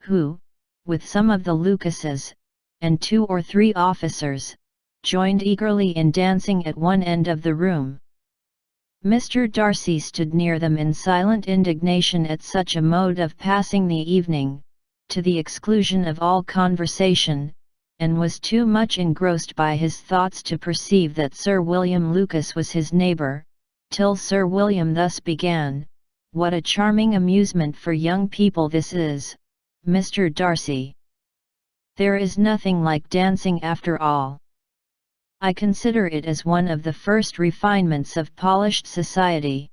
who, with some of the Lucases, and 2 or 3 officers, joined eagerly in dancing at one end of the room. Mr. Darcy stood near them in silent indignation at such a mode of passing the evening, to the exclusion of all conversation, and was too much engrossed by his thoughts to perceive that Sir William Lucas was his neighbour, till Sir William thus began: "What a charming amusement for young people this is, Mr. Darcy! There is nothing like dancing after all. I consider it as one of the first refinements of polished society."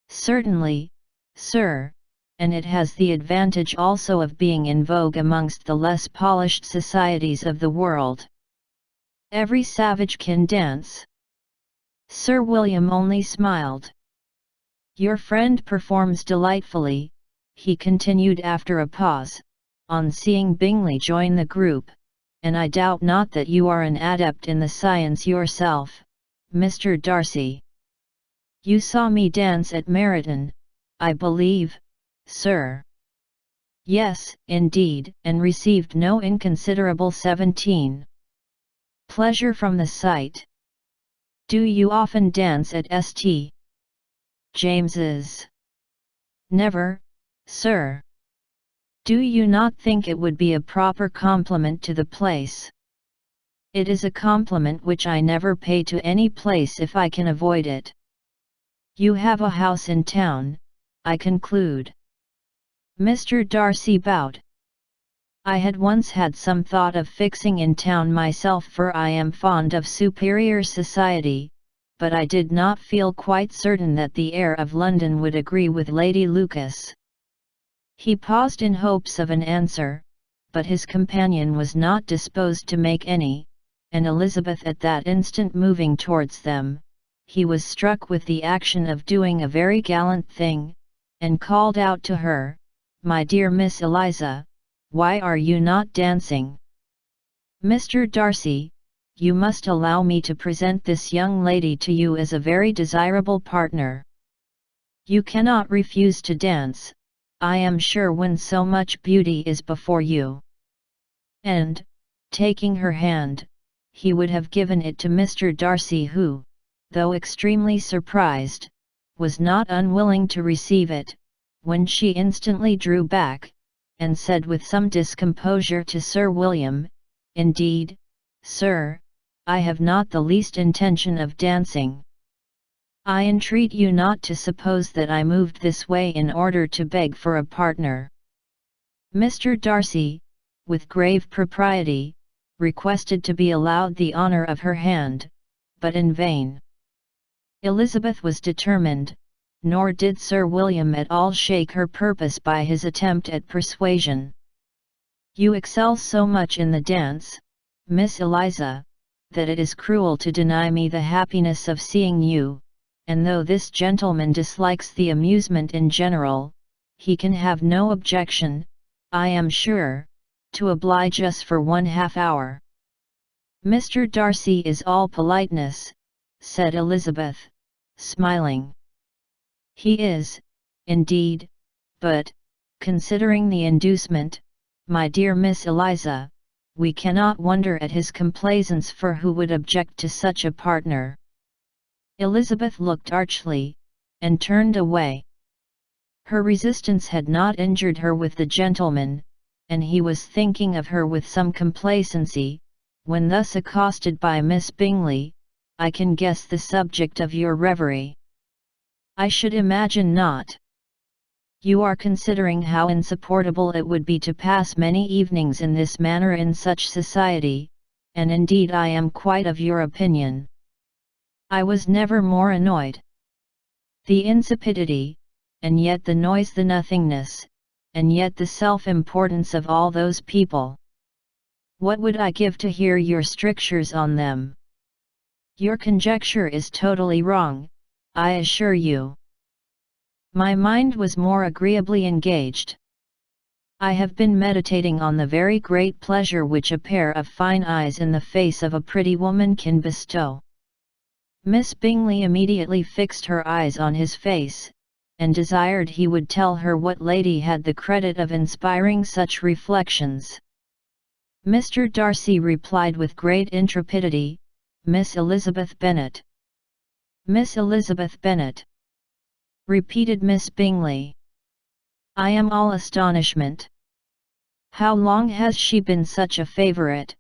"Certainly, sir, and it has the advantage also of being in vogue amongst the less polished societies of the world. Every savage can dance." Sir William only smiled. "Your friend performs delightfully," he continued after a pause, on seeing Bingley join the group, "and I doubt not that you are an adept in the science yourself, Mr. Darcy. You saw me dance at Meryton, I believe, sir?" "Yes, indeed, and received no inconsiderable 17. Pleasure from the sight. Do you often dance at St. James's?" "Never, sir." "Do you not think it would be a proper compliment to the place?" "It is a compliment which I never pay to any place if I can avoid it." "You have a house in town, I conclude?" Mr. Darcy bowed. "I had once had some thought of fixing in town myself, for I am fond of superior society, but I did not feel quite certain that the air of London would agree with Lady Lucas." He paused in hopes of an answer, but his companion was not disposed to make any, and Elizabeth at that instant moving towards them, he was struck with the action of doing a very gallant thing, and called out to her, "My dear Miss Eliza, why are you not dancing? Mr. Darcy, you must allow me to present this young lady to you as a very desirable partner. You cannot refuse to dance, I am sure, when so much beauty is before you." And, taking her hand, he would have given it to Mr. Darcy, who, though extremely surprised, was not unwilling to receive it, when she instantly drew back, and said with some discomposure to Sir William, "Indeed, sir, I have not the least intention of dancing. I entreat you not to suppose that I moved this way in order to beg for a partner." Mr. Darcy, with grave propriety, requested to be allowed the honour of her hand, but in vain. Elizabeth was determined, nor did Sir William at all shake her purpose by his attempt at persuasion. "You excel so much in the dance, Miss Eliza, that it is cruel to deny me the happiness of seeing you, and though this gentleman dislikes the amusement in general, he can have no objection, I am sure, to oblige us for 1/2 hour." "Mr. Darcy is all politeness," said Elizabeth, smiling. "He is, indeed, but, considering the inducement, my dear Miss Eliza, we cannot wonder at his complaisance, for who would object to such a partner?" Elizabeth looked archly, and turned away. Her resistance had not injured her with the gentleman, and he was thinking of her with some complacency, when thus accosted by Miss Bingley, "I can guess the subject of your reverie." "I should imagine not. You are considering how insupportable it would be to pass many evenings in this manner in such society, and indeed I am quite of your opinion. I was never more annoyed. The insipidity, and yet the noise, the nothingness, and yet the self-importance of all those people. What would I give to hear your strictures on them? Your conjecture is totally wrong, I assure you. My mind was more agreeably engaged. I have been meditating on the very great pleasure which a pair of fine eyes in the face of a pretty woman can bestow." Miss Bingley immediately fixed her eyes on his face, and desired he would tell her what lady had the credit of inspiring such reflections. Mr. Darcy replied with great intrepidity, "Miss Elizabeth Bennet." Miss Elizabeth Bennet, repeated Miss Bingley. I am all astonishment. How long has she been such a favourite?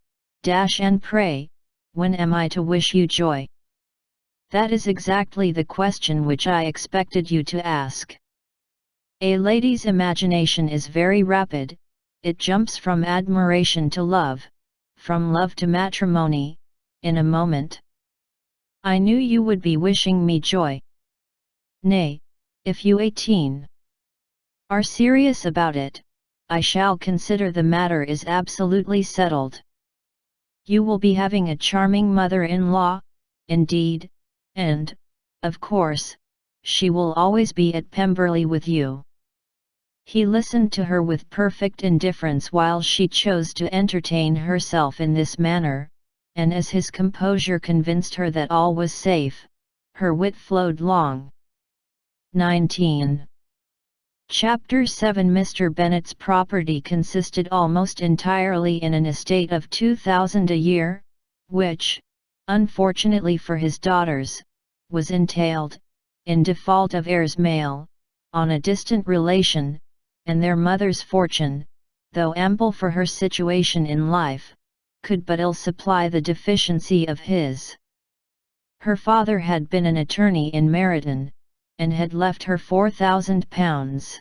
And pray, when am I to wish you joy? That is exactly the question which I expected you to ask. A lady's imagination is very rapid, it jumps from admiration to love, from love to matrimony, in a moment. I knew you would be wishing me joy. Nay, if you 18 are serious about it, I shall consider the matter is absolutely settled. You will be having a charming mother-in-law, indeed, and, of course, she will always be at Pemberley with you. He listened to her with perfect indifference while she chose to entertain herself in this manner, and as his composure convinced her that all was safe, her wit flowed long. 19. Chapter 7. Mr. Bennet's property consisted almost entirely in an estate of 2,000 a year, which, unfortunately for his daughters, was entailed, in default of heirs male, on a distant relation, and their mother's fortune, though ample for her situation in life, could but ill supply the deficiency of his. Her father had been an attorney in Meryton, and had left her £4,000.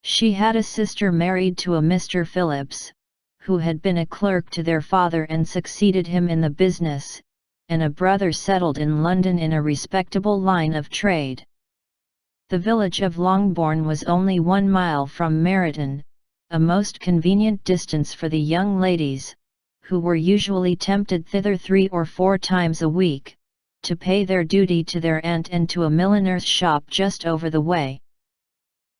She had a sister married to a Mr. Phillips, who had been a clerk to their father and succeeded him in the business, and a brother settled in London in a respectable line of trade. The village of Longbourn was only 1 mile from Meryton, a most convenient distance for the young ladies, who were usually tempted thither 3 or 4 times a week, to pay their duty to their aunt and to a milliner's shop just over the way.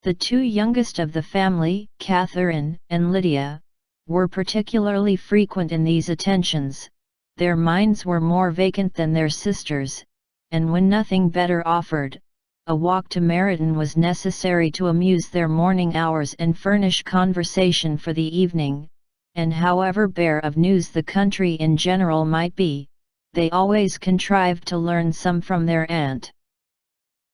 The 2 youngest of the family, Catherine and Lydia, were particularly frequent in these attentions. Their minds were more vacant than their sisters', and when nothing better offered, a walk to Meryton was necessary to amuse their morning hours and furnish conversation for the evening, and however bare of news the country in general might be, they always contrived to learn some from their aunt.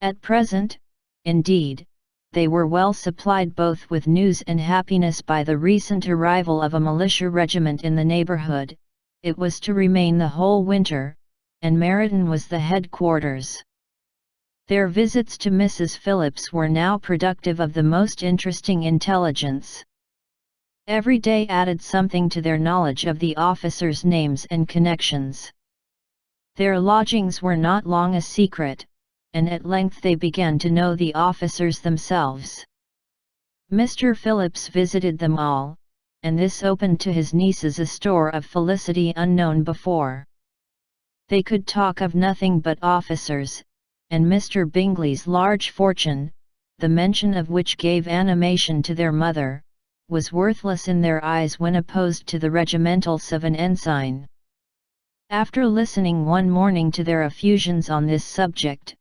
At present, indeed, they were well supplied both with news and happiness by the recent arrival of a militia regiment in the neighbourhood. It was to remain the whole winter, and Meryton was the headquarters. Their visits to Mrs. Phillips were now productive of the most interesting intelligence. Every day added something to their knowledge of the officers' names and connections. Their lodgings were not long a secret, and at length they began to know the officers themselves. Mr. Phillips visited them all, and this opened to his nieces a store of felicity unknown before. They could talk of nothing but officers, and Mr. Bingley's large fortune, the mention of which gave animation to their mother, was worthless in their eyes when opposed to the regimentals of an ensign. After listening one morning to their effusions on this subject,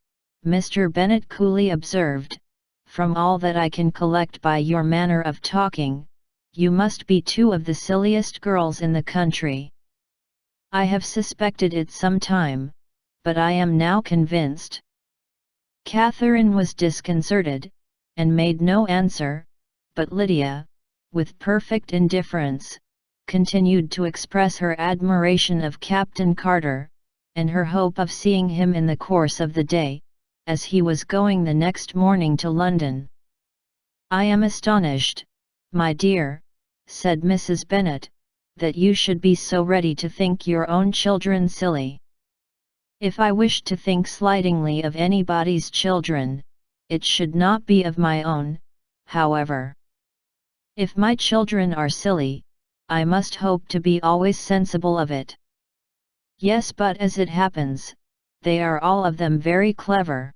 Mr. Bennet coolly observed, "From all that I can collect by your manner of talking, you must be 2 of the silliest girls in the country. I have suspected it some time, but I am now convinced." Catherine was disconcerted, and made no answer, but Lydia, with perfect indifference, continued to express her admiration of Captain Carter, and her hope of seeing him in the course of the day, as he was going the next morning to London. "I am astonished, my dear," said Mrs. Bennet, "that you should be so ready to think your own children silly. If I wished to think slightingly of anybody's children, it should not be of my own, however. If my children are silly, I must hope to be always sensible of it. Yes, but as it happens, they are all of them very clever.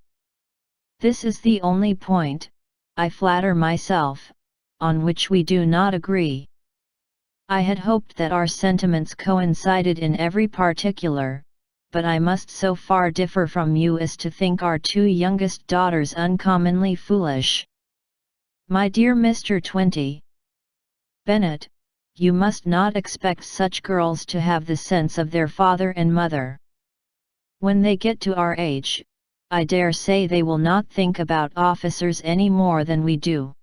This is the only point, I flatter myself, on which we do not agree. I had hoped that our sentiments coincided in every particular, but I must so far differ from you as to think our 2 youngest daughters uncommonly foolish. My dear Mr. 20. Bennet, you must not expect such girls to have the sense of their father and mother. When they get to our age, I dare say they will not think about officers any more than we do.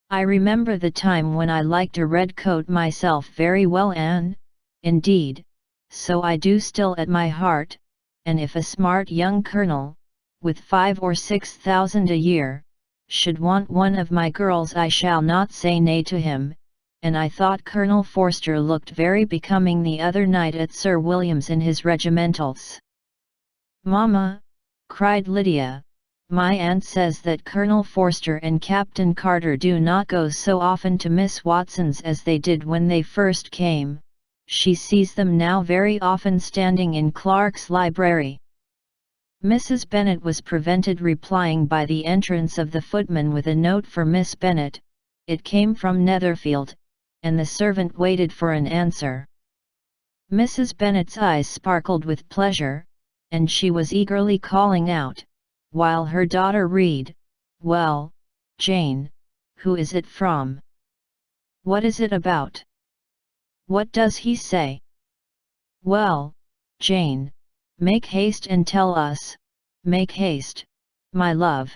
I remember the time when I liked a red coat myself very well, Anne, indeed, so I do still at my heart, and if a smart young colonel, with 5 or 6,000 a year, should want one of my girls, I shall not say nay to him, and I thought Colonel Forster looked very becoming the other night at Sir William's in his regimentals. Mamma, cried Lydia, my aunt says that Colonel Forster and Captain Carter do not go so often to Miss Watson's as they did when they first came. She sees them now very often standing in Clark's library. Mrs. Bennet was prevented replying by the entrance of the footman with a note for Miss Bennet. It came from Netherfield, and the servant waited for an answer. Mrs. Bennet's eyes sparkled with pleasure, and she was eagerly calling out, while her daughter read, "Well, Jane, who is it from? What is it about? What does he say? Well, Jane, make haste and tell us, make haste, my love."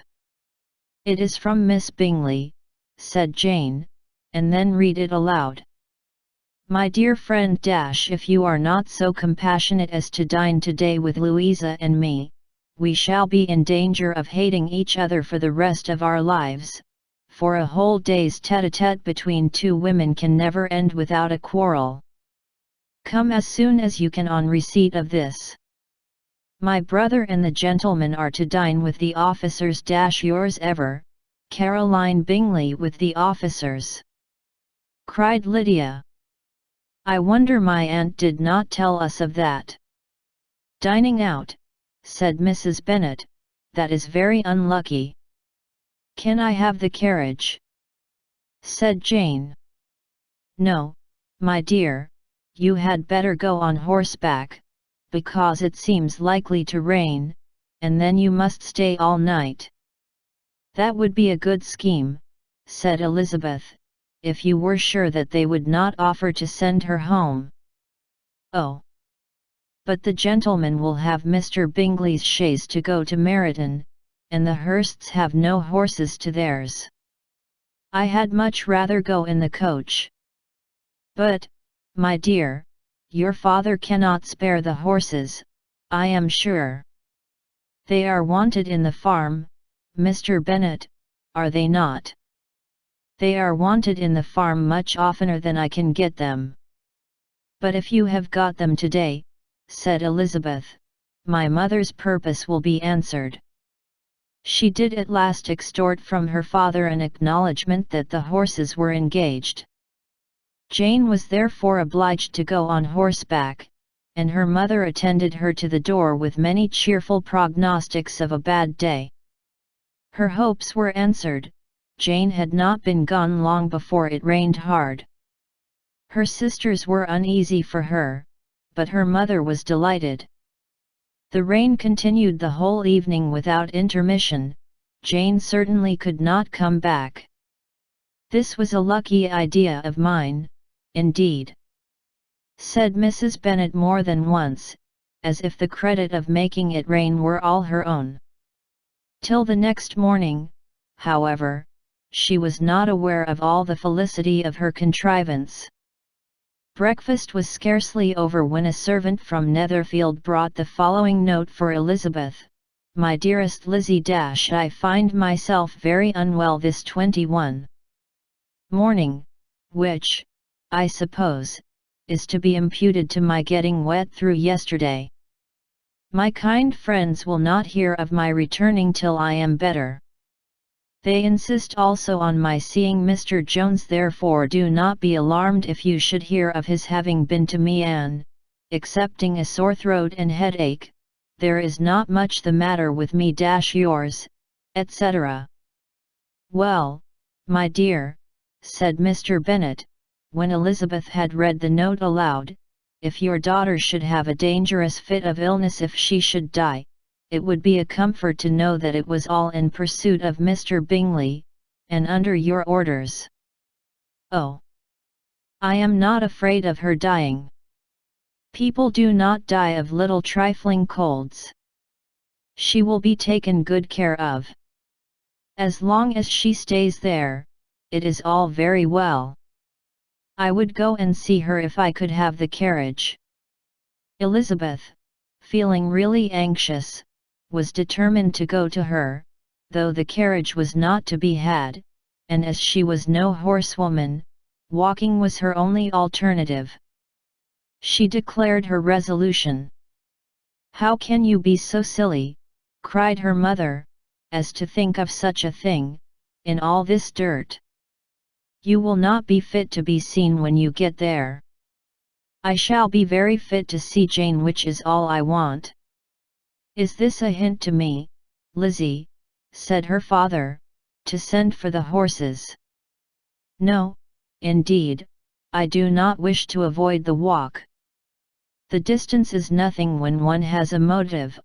"It is from Miss Bingley," said Jane, and then read it aloud. "My dear friend if you are not so compassionate as to dine today with Louisa and me, we shall be in danger of hating each other for the rest of our lives, for a whole day's tete-a-tete between two women can never end without a quarrel. Come as soon as you can on receipt of this. My brother and the gentlemen are to dine with the officers. Yours ever, Caroline Bingley." "With the officers!" cried Lydia. "I wonder my aunt did not tell us of that." "Dining out," said Mrs. Bennet, "that is very unlucky." "Can I have the carriage?" said Jane. "No, my dear, you had better go on horseback, because it seems likely to rain, and then you must stay all night." "That would be a good scheme," said Elizabeth, "if you were sure that they would not offer to send her home." "Oh! But the gentlemen will have Mr. Bingley's chaise to go to Meryton, and the Hursts have no horses to theirs. I had much rather go in the coach." "But, my dear, your father cannot spare the horses, I am sure. They are wanted in the farm, Mr. Bennet, are they not?" "They are wanted in the farm much oftener than I can get them." "But if you have got them today," said Elizabeth, "my mother's purpose will be answered." She did at last extort from her father an acknowledgment that the horses were engaged. Jane was therefore obliged to go on horseback, and her mother attended her to the door with many cheerful prognostics of a bad day. Her hopes were answered. Jane had not been gone long before it rained hard. Her sisters were uneasy for her, but her mother was delighted. The rain continued the whole evening without intermission. Jane certainly could not come back. "This was a lucky idea of mine, indeed," said Mrs. Bennet more than once, as if the credit of making it rain were all her own. Till the next morning, however, she was not aware of all the felicity of her contrivance. Breakfast was scarcely over when a servant from Netherfield brought the following note for Elizabeth: "My dearest Lizzie I find myself very unwell this 21 morning, which, I suppose, is to be imputed to my getting wet through yesterday. My kind friends will not hear of my returning till I am better. They insist also on my seeing Mr. Jones, therefore do not be alarmed if you should hear of his having been to me, and, excepting a sore throat and headache, there is not much the matter with me. Yours, etc." "Well, my dear," said Mr. Bennet, when Elizabeth had read the note aloud, "if your daughter should have a dangerous fit of illness, if she should die, it would be a comfort to know that it was all in pursuit of Mr. Bingley, and under your orders." "Oh! I am not afraid of her dying." People do not die of little trifling colds. She will be taken good care of. As long as she stays there, it is all very well. I would go and see her if I could have the carriage." Elizabeth, feeling really anxious, was determined to go to her, though the carriage was not to be had, and as she was no horsewoman, walking was her only alternative. She declared her resolution. "How can you be so silly," cried her mother, "as to think of such a thing, in all this dirt? You will not be fit to be seen when you get there." "I shall be very fit to see Jane, which is all I want." "Is this a hint to me, Lizzie," said her father, "to send for the horses?" "No, indeed, I do not wish to avoid the walk. The distance is nothing when one has a motive,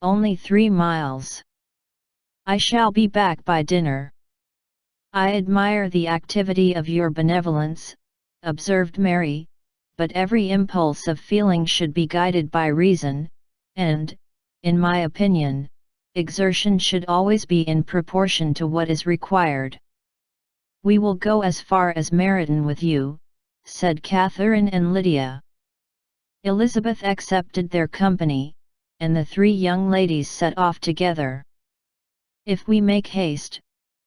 only 3 miles. I shall be back by dinner." "I admire the activity of your benevolence," observed Mary, "but every impulse of feeling should be guided by reason, and, in my opinion, exertion should always be in proportion to what is required." "We will go as far as Meryton with you," said Catherine and Lydia. Elizabeth accepted their company, and the 3 young ladies set off together. "If we make haste,"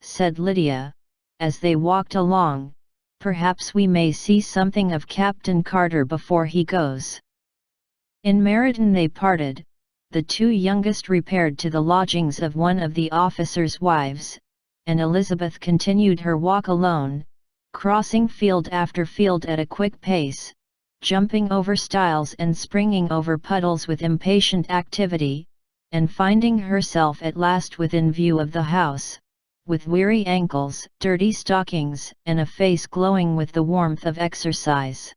said Lydia, as they walked along, "perhaps we may see something of Captain Carter before he goes." In Meryton they parted. The 2 youngest repaired to the lodgings of one of the officers' wives, and Elizabeth continued her walk alone, crossing field after field at a quick pace, jumping over stiles and springing over puddles with impatient activity, and finding herself at last within view of the house, with weary ankles, dirty stockings, and a face glowing with the warmth of exercise.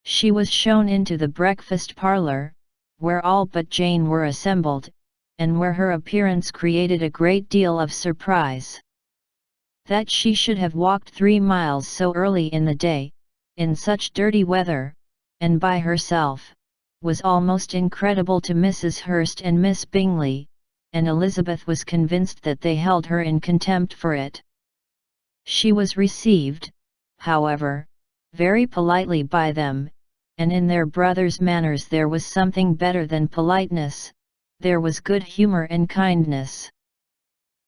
She was shown into the breakfast parlour, where all but Jane were assembled, and where her appearance created a great deal of surprise. That she should have walked 3 miles so early in the day, in such dirty weather, and by herself, was almost incredible to Mrs. Hurst and Miss Bingley, and Elizabeth was convinced that they held her in contempt for it. She was received, however, very politely by them, and in their brother's manners there was something better than politeness, there was good humour and kindness.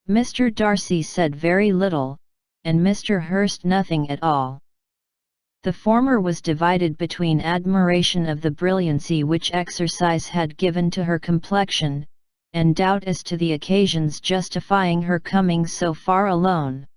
Mr. Darcy said very little, and Mr. Hurst nothing at all. The former was divided between admiration of the brilliancy which exercise had given to her complexion, and doubt as to the occasions justifying her coming so far alone.